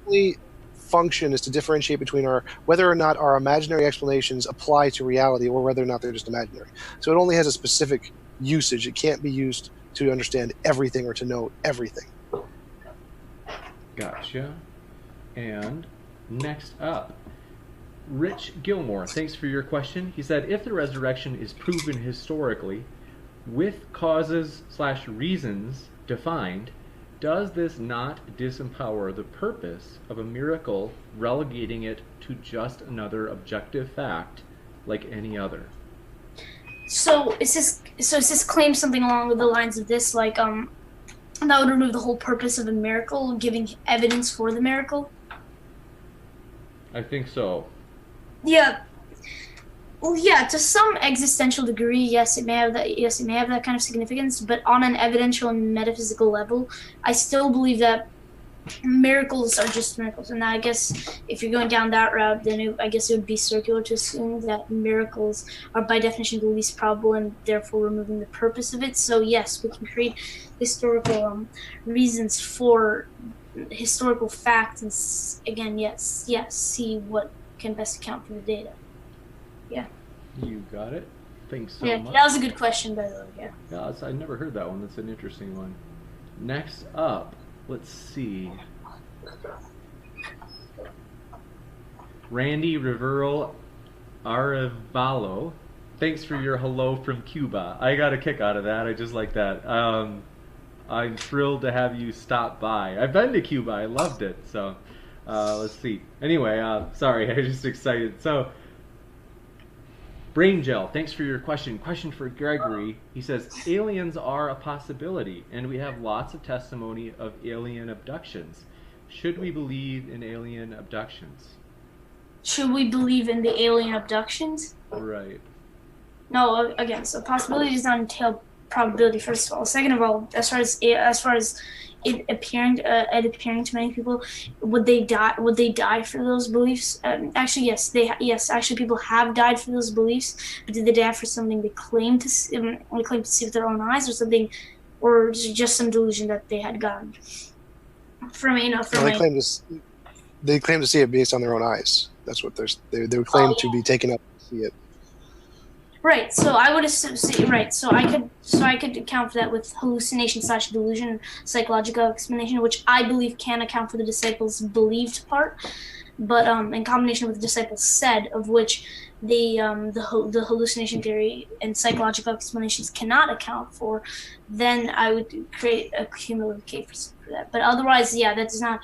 C: only function is to differentiate between whether or not our imaginary explanations apply to reality or whether or not they're just imaginary. So it only has a specific usage. It can't be used to understand everything or to know everything.
A: Gotcha. And next up, Rich Gilmore, thanks for your question. He said, if the resurrection is proven historically, with causes/reasons defined, does this not disempower the purpose of a miracle, relegating it to just another objective fact like any other?
B: So is this claim something along the lines of this, like that would remove the whole purpose of a miracle, giving evidence for the miracle?
A: I think so.
B: Yeah. Well, yeah, to some existential degree, yes, it may have that kind of significance. But on an evidential and metaphysical level, I still believe that miracles are just miracles. And I guess if you're going down that route, then I guess it would be circular to assume that miracles are by definition the least probable, and therefore removing the purpose of it. So yes, we can create historical reasons for historical facts, and again, yes, see what can best account for the data. Yeah. You
A: got it. Thanks so much.
B: That was a good question, by the way. Yeah.
A: Yeah, I never heard that one. That's an interesting one. Next up, let's see. Randy Rivero Arevalo, thanks for your hello from Cuba. I got a kick out of that. I just like that. I'm thrilled to have you stop by. I've been to Cuba. I loved it. So let's see. Anyway, sorry, I'm just excited. So Brain Gel, thanks for your question. Question for Gregory. He says, aliens are a possibility, and we have lots of testimony of alien abductions. Should we believe in alien abductions?
B: Should we believe in the alien abductions?
A: Right.
B: No, again, so possibility does not entail probability, first of all. Second of all, as far as it appearing to many people, would they die for those beliefs? Actually, yes. Actually, people have died for those beliefs, but did they die for something they claim to see with their own eyes, or something, or just some delusion that they had gotten
C: they claim to see it based on their own eyes. That's what they would claim to be taken up to see it.
B: Right, so I would assume, so I could account for that with hallucination/delusion, psychological explanation, which I believe can account for the disciples' believed part, but in combination with the disciples said, of which the hallucination theory and psychological explanations cannot account for, then I would create a cumulative case for that. But otherwise, yeah, that does not.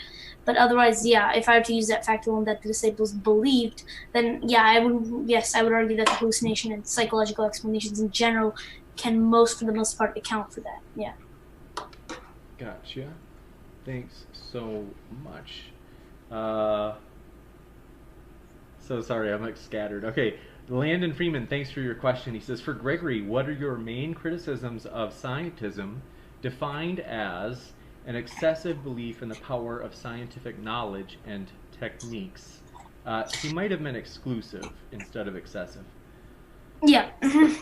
B: But otherwise, yeah, if I were to use that fact alone that the disciples believed, then yeah, I would, yes, I would argue that the hallucination and psychological explanations in general can for the most part, account for that. Yeah.
A: Gotcha. Thanks so much. So sorry, I'm like scattered. Okay, Landon Freeman, thanks for your question. He says, for Gregory, what are your main criticisms of scientism defined as an excessive belief in the power of scientific knowledge and techniques? He might have meant exclusive instead of excessive.
B: Yeah,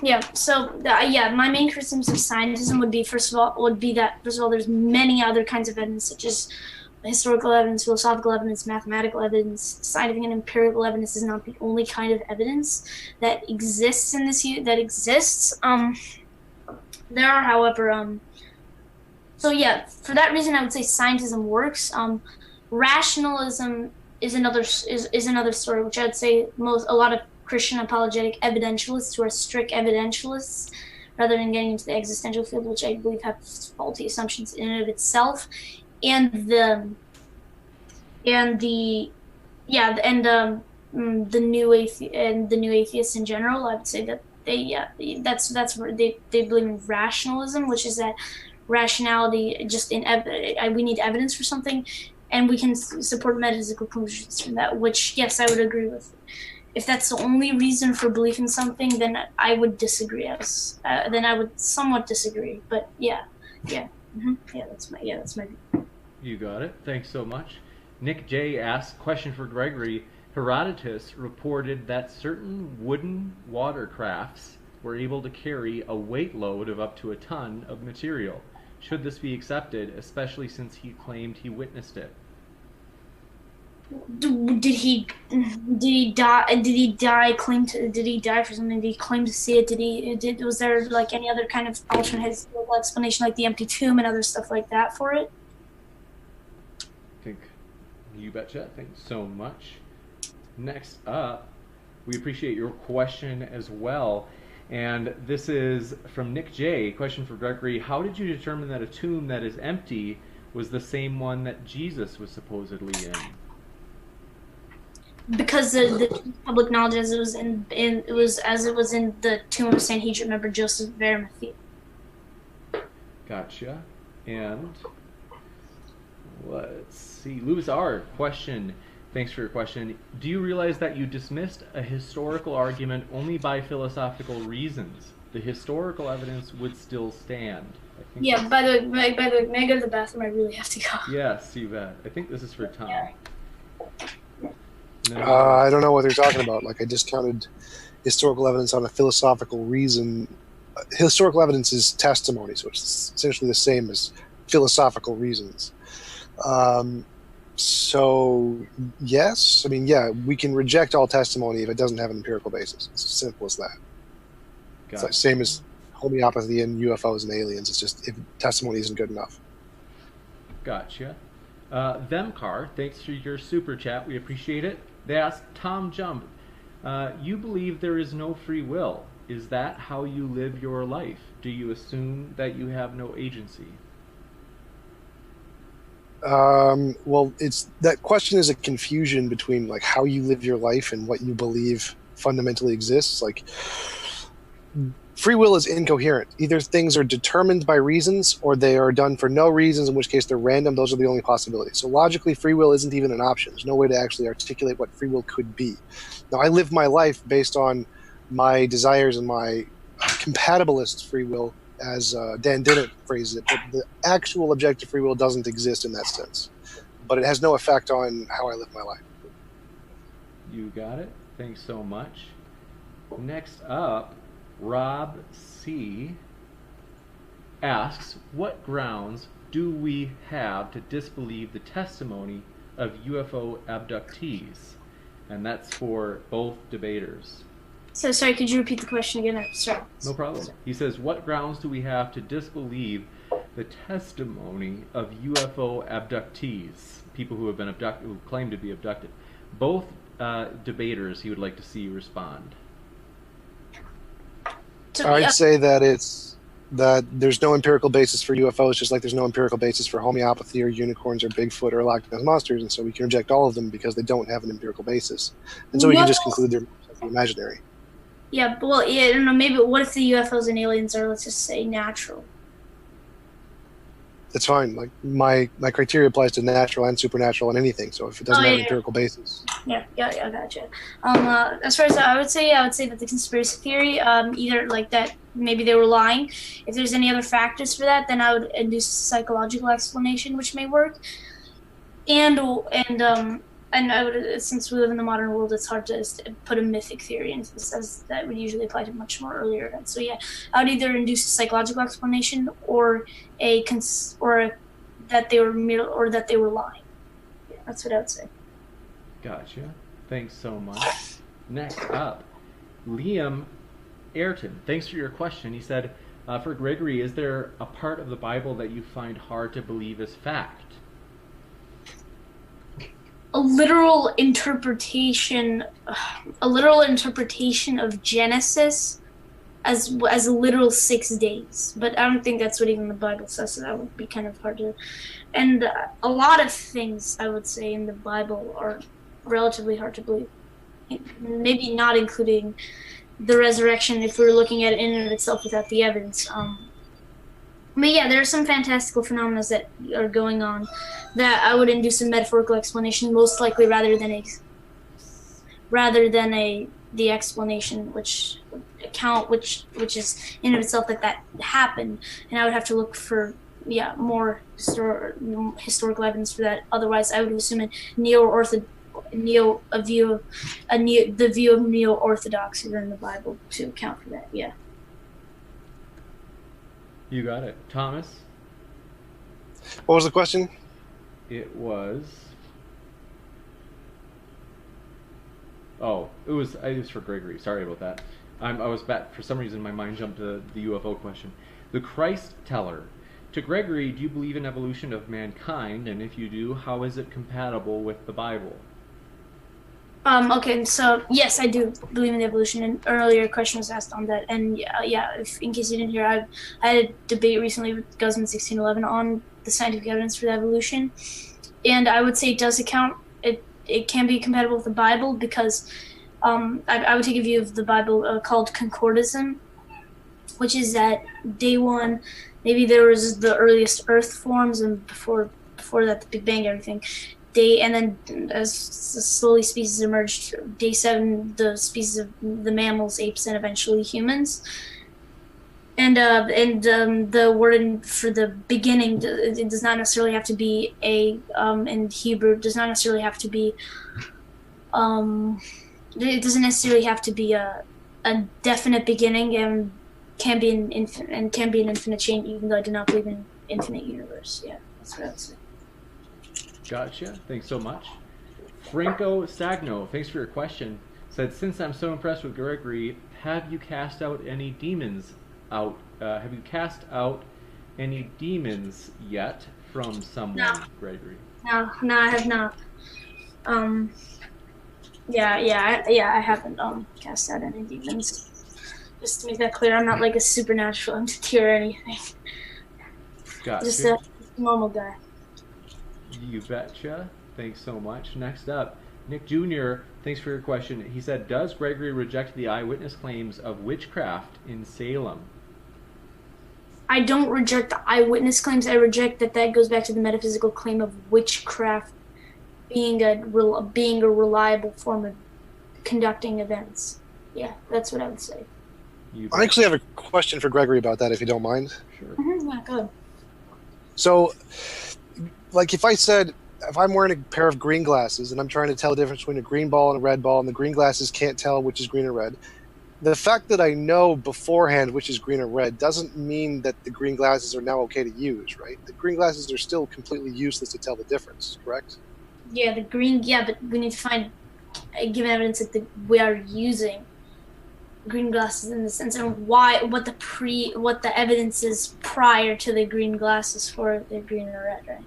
B: yeah. So, yeah, my main criticisms of scientism would be, first of all, there's many other kinds of evidence, such as historical evidence, philosophical evidence, mathematical evidence. Scientific and empirical evidence is not the only kind of evidence that exists in this that exists. There are, however, so yeah, for that reason, I would say scientism works. Rationalism is another story, which I would say a lot of Christian apologetic evidentialists who are strict evidentialists, rather than getting into the existential field, which I believe have faulty assumptions in and of itself, and the new atheists in general. I would say that that's where they believe in rationalism, which is that rationality just we need evidence for something, and we can support metaphysical conclusions from that. Which, yes, I would agree with. If that's the only reason for belief in something, then I would disagree. Then I would somewhat disagree. But yeah, that's my view.
A: You got it. Thanks so much. Nick J asks, question for Gregory. Herodotus reported that certain wooden watercrafts were able to carry a weight load of up to a ton of material. Should this be accepted, especially since he claimed he witnessed it?
B: Did he die? Did he die for something? Did he claim to see it? Was there like any other kind of alternate historical explanation, like the empty tomb and other stuff like that for it?
A: I think you betcha. Thanks so much. Next up, we appreciate your question as well. And this is from Nick J. Question for Gregory. How did you determine that a tomb that is empty was the same one that Jesus was supposedly in?
B: Because the public knowledge as it was in the tomb of Sanhedrin, remember Joseph of Arimathea.
A: Gotcha. And let's see, Louis R. question. Thanks for your question. Do you realize that you dismissed a historical argument only by philosophical reasons? The historical evidence would still stand.
B: Yeah. By the way, may I go to the bathroom? I really have to go.
A: Yes, you bet. I think this is for Tom.
B: Yeah.
C: I don't know what they're talking about. Like, I discounted historical evidence on a philosophical reason. Historical evidence is testimony, so it's essentially the same as philosophical reasons. So, yes, I mean, yeah, we can reject all testimony if it doesn't have an empirical basis. It's as simple as that. It's like same as homeopathy and UFOs and aliens. It's just if testimony isn't good enough.
A: Gotcha. Themcar, thanks for your super chat. We appreciate it. They ask, TJump, you believe there is no free will. Is that how you live your life? Do you assume that you have no agency?
C: Well, that question is a confusion between like how you live your life and what you believe fundamentally exists. Like, free will is incoherent. Either things are determined by reasons or they are done for no reasons, in which case they're random. Those are the only possibilities. So logically, free will isn't even an option. There's no way to actually articulate what free will could be. Now, I live my life based on my desires and my compatibilist free will, as Dan Dennett phrases it, but the actual objective free will doesn't exist in that sense. But it has no effect on how I live my life.
A: You got it. Thanks so much. Next up, Rob C. asks, what grounds do we have to disbelieve the testimony of UFO abductees? And that's for both debaters.
B: So, sorry, could you repeat the question again? Sorry.
A: No problem. He says, what grounds do we have to disbelieve the testimony of UFO abductees, people who have been abducted, who claim to be abducted? Both debaters he would like to see respond.
B: So,
C: I'd
B: yeah.
C: say that there's no empirical basis for UFOs, just like there's no empirical basis for homeopathy or unicorns or Bigfoot or Loch Ness monsters, and so we can reject all of them because they don't have an empirical basis, and so we can just
B: UFOs,
C: conclude they're imaginary.
B: yeah, but, well, yeah, I don't know. Maybe what if the UFOs and aliens are, let's just say, natural?
C: That's fine. Like my criteria applies to natural and supernatural and anything. So if it doesn't
B: Oh
C: have
B: yeah,
C: an empirical basis,
B: yeah, gotcha. As far as I would say that the conspiracy theory, either like that, maybe they were lying. If there's any other factors for that, then I would induce a psychological explanation, which may work. And and um and I would, since we live in the modern world, it's hard to put a mythic theory into this, as that would usually apply to much more earlier events. So yeah, I would either induce a psychological explanation or that they were lying. Yeah, that's what I would say.
A: Gotcha. Thanks so much. Next up, Liam Ayrton. Thanks for your question. He said, for Gregory, is there a part of the Bible that you find hard to believe is fact?
B: A literal interpretation, of Genesis as a literal 6 days, but I don't think that's what even the Bible says. So that would be kind of hard to. And a lot of things I would say in the Bible are relatively hard to believe. Maybe not including the resurrection if we were looking at it in and of itself without the evidence. But yeah, there are some fantastical phenomena that are going on that I would induce a metaphorical explanation, most likely rather than the explanation which is in of itself that happened, and I would have to look for more historical evidence for that. Otherwise, I would assume the view of neo-orthodoxy in the Bible to account for that. Yeah.
A: You got it. Thomas?
C: what was the question?
A: It was... Oh, it was for Gregory. Sorry about that. I was back. For some reason, my mind jumped to the UFO question. The Christ Teller. To Gregory, do you believe in evolution of mankind? And if you do, how is it compatible with the Bible?
B: Okay, so yes, I do believe in evolution. An earlier question was asked on that, and in case you didn't hear, I had a debate recently with Guzman 1611 on the scientific evidence for evolution, and I would say it does account. It can be compatible with the Bible because I would take a view of the Bible called concordism, which is that day one, maybe there was the earliest Earth forms, and before that, the Big Bang, everything. And then as slowly species emerged, day 7, the species of the mammals, apes, and eventually humans. And the word for the beginning, it does not necessarily have to be in Hebrew, it does not necessarily have to be it doesn't necessarily have to be a definite beginning, and can be an infinite chain, even though I do not believe in infinite universe. Yeah, that's what I would say.
A: Gotcha. Thanks so much. Franco Sagno, thanks for your question. Said, since I'm so impressed with Gregory, have you cast out any demons yet from someone,
B: No.
A: Gregory?
B: No, I have not. I haven't cast out any demons. Just to make that clear, I'm not like a supernatural entity or anything.
A: Gotcha.
B: Just a normal guy.
A: You betcha. Thanks so much. Next up, Nick Jr., thanks for your question. He said, does Gregory reject the eyewitness claims of witchcraft in Salem?
B: I don't reject the eyewitness claims. I reject that goes back to the metaphysical claim of witchcraft being a reliable form of conducting events. Yeah, that's what I would say.
C: I actually have a question for Gregory about that, if you don't mind.
A: Sure.
B: Mm-hmm, yeah, good.
C: So, like if I'm wearing a pair of green glasses and I'm trying to tell the difference between a green ball and a red ball, and the green glasses can't tell which is green or red, the fact that I know beforehand which is green or red doesn't mean that the green glasses are now okay to use, right? The green glasses are still completely useless to tell the difference, correct?
B: Yeah, but we need to give evidence that we are using green glasses in the sense, and what the evidence is prior to the green glasses for the green or red, right?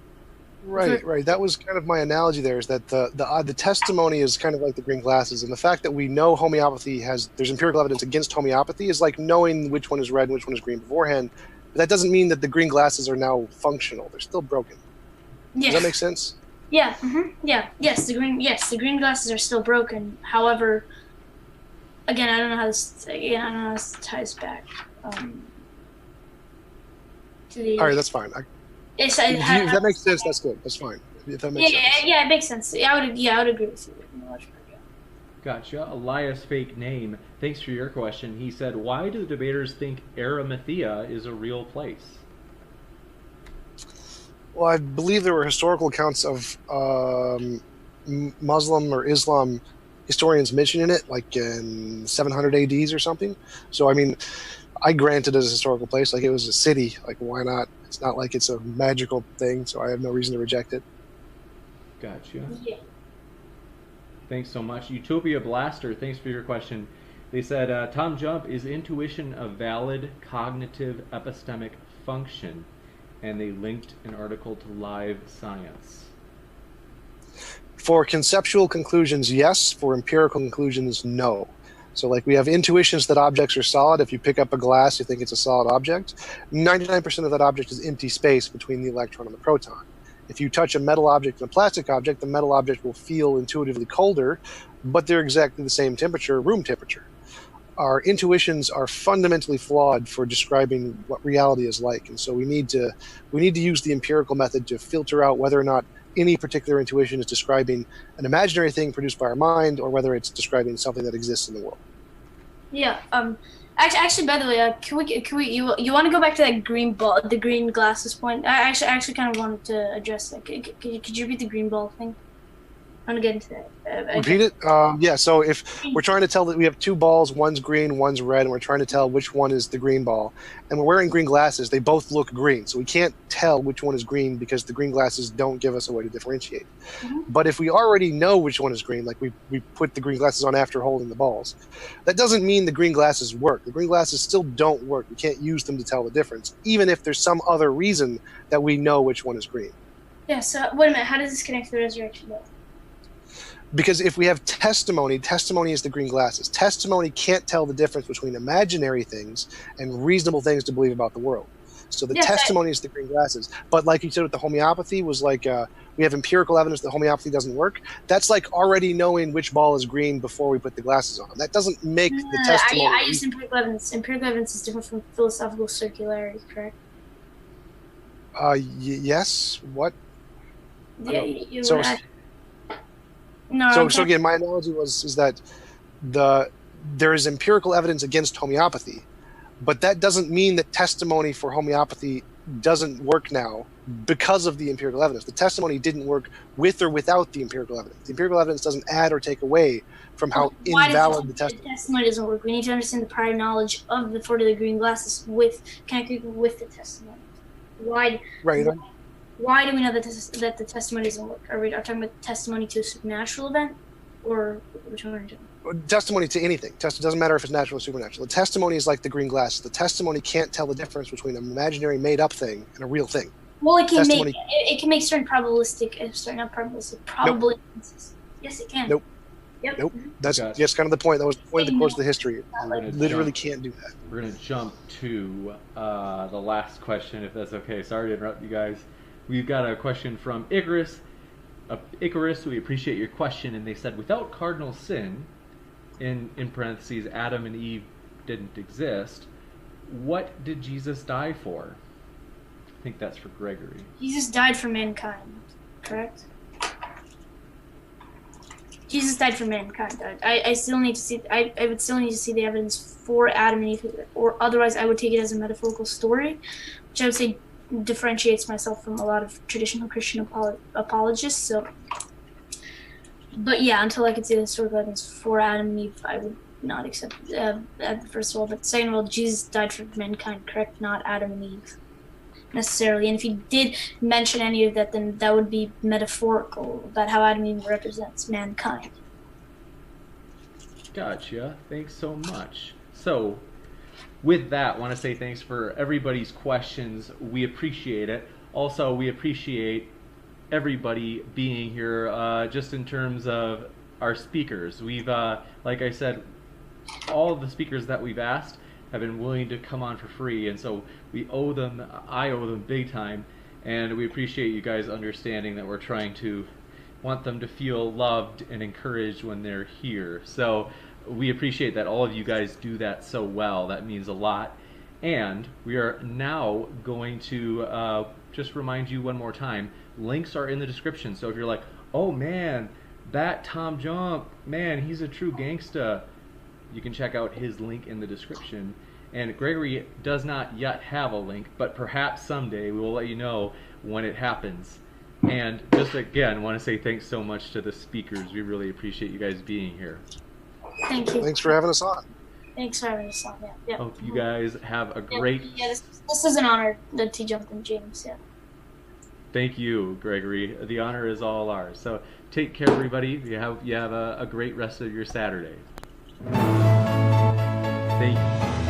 C: Right. That was kind of my analogy there, is that the testimony is kind of like the green glasses, and the fact that we know homeopathy there's empirical evidence against homeopathy is like knowing which one is red and which one is green beforehand. But that doesn't mean that the green glasses are now functional. They're still broken.
B: Yeah.
C: Does that make sense?
B: Yeah. Yeah. Yes, the green glasses are still broken. However, again, I don't know how this ties back to the.
C: All right, that's fine. If that makes sense, that's good. That's fine. If that makes sense.
B: Yeah, it makes sense. I would agree with you.
A: Gotcha. Elias Fake Name, thanks for your question. He said, why do the debaters think Arimathea is a real place?
C: Well, I believe there were historical accounts of Muslim or Islam historians mentioning it, like in 700 ADs or something. So, I mean, I grant it as a historical place. Like, it was a city. Like, why not? It's not like it's a magical thing, so I have no reason to reject it.
A: Gotcha.
B: Yeah.
A: Thanks so much. Utopia Blaster, thanks for your question. They said, TJump, is intuition a valid cognitive epistemic function? And they linked an article to Live Science.
C: For conceptual conclusions, yes. For empirical conclusions, no. So, like, we have intuitions that objects are solid. If you pick up a glass, you think it's a solid object. 99% of that object is empty space between the electron and the proton. If you touch a metal object and a plastic object, the metal object will feel intuitively colder, but they're exactly the same temperature, room temperature. Our intuitions are fundamentally flawed for describing what reality is like, and so we need to use the empirical method to filter out whether or not any particular intuition is describing an imaginary thing produced by our mind, or whether it's describing something that exists in the world.
B: Yeah. Actually, by the way, can we? You want to go back to that green ball, the green glasses point? I actually kind of wanted to address that. Could you repeat the green ball thing? I want to get into that.
C: Repeat it? Yeah, so if we're trying to tell that we have two balls, one's green, one's red, and we're trying to tell which one is the green ball, and we're wearing green glasses, they both look green. So we can't tell which one is green because the green glasses don't give us a way to differentiate. But if we already know which one is green, like we put the green glasses on after holding the balls, that doesn't mean the green glasses work. The green glasses still don't work. We can't use them to tell the difference, even if there's some other reason that we know which one is green.
B: Yeah, so wait a minute. How does this connect to the resurrection, though?
C: Because if we have testimony is the green glasses. Testimony can't tell the difference between imaginary things and reasonable things to believe about the world. So the testimony is the green glasses. But like you said with the homeopathy, was like we have empirical evidence that homeopathy doesn't work. That's like already knowing which ball is green before we put the glasses on. That doesn't make the testimony.
B: I use empirical evidence. Empirical evidence is different from philosophical circularity, correct?
C: Yes. What?
B: Yeah,
C: So again, my analogy is that there is empirical evidence against homeopathy, but that doesn't mean that testimony for homeopathy doesn't work now because of the empirical evidence. The testimony didn't work with or without the empirical evidence. The empirical evidence doesn't add or take away from how invalid the testimony.
B: The testimony doesn't work. We need to understand the prior knowledge of the 40 green glasses with the testimony. Why?
C: Right.
B: Why do we know that the testimony doesn't work? Are we talking about testimony to a supernatural event, or which one are you doing?
C: Testimony to anything. It doesn't matter if it's natural or supernatural. The testimony is like the green glass. The testimony can't tell the difference between an imaginary, made-up thing and a real thing.
B: Well, it can make certain probabilistic instances. Yes, it can.
C: Nope.
B: Yep.
C: Nope. That's just kind of the point. That was the point of the course of the history. Literally can't do that.
A: We're going to jump to the last question, if that's okay. Sorry to interrupt you guys. We've got a question from Icarus. Icarus, we appreciate your question. And they said, without cardinal sin, in parentheses, Adam and Eve didn't exist, what did Jesus die for? I think that's for Gregory.
B: Jesus died for mankind, correct? Jesus died for mankind. I still need to see. I would still need to see the evidence for Adam and Eve, or otherwise I would take it as a metaphorical story, which I would say differentiates myself from a lot of traditional Christian apologists. So, but yeah, until I could see the historical evidence for Adam and Eve, I would not accept first of all. But second of all, Jesus died for mankind, correct? Not Adam and Eve necessarily. And if he did mention any of that, then that would be metaphorical about how Adam and Eve represents mankind.
A: Gotcha. Thanks so much. So, with that, I want to say thanks for everybody's questions. We appreciate it. Also, we appreciate everybody being here. Just in terms of our speakers, we've, like I said, all of the speakers that we've asked have been willing to come on for free, and so we owe them. I owe them big time, and we appreciate you guys understanding that we're trying to want them to feel loved and encouraged when they're here. So we appreciate that all of you guys do that so well. That means a lot. And we are now going to just remind you one more time, links are in the description. So if you're like, oh man, that TJump, man, he's a true gangsta, you can check out his link in the description. And Gregory does not yet have a link, but perhaps someday we will let you know when it happens. And just again, want to say thanks so much to the speakers. We really appreciate you guys being here.
B: Thank you.
C: Thanks for having us on.
B: Thanks for having us on. Yeah.
A: Hope you guys have a great...
B: Yeah, this is an honor, the TJump and James, yeah.
A: Thank you, Gregory. The honor is all ours. So take care, everybody. You have a great rest of your Saturday. Thank you.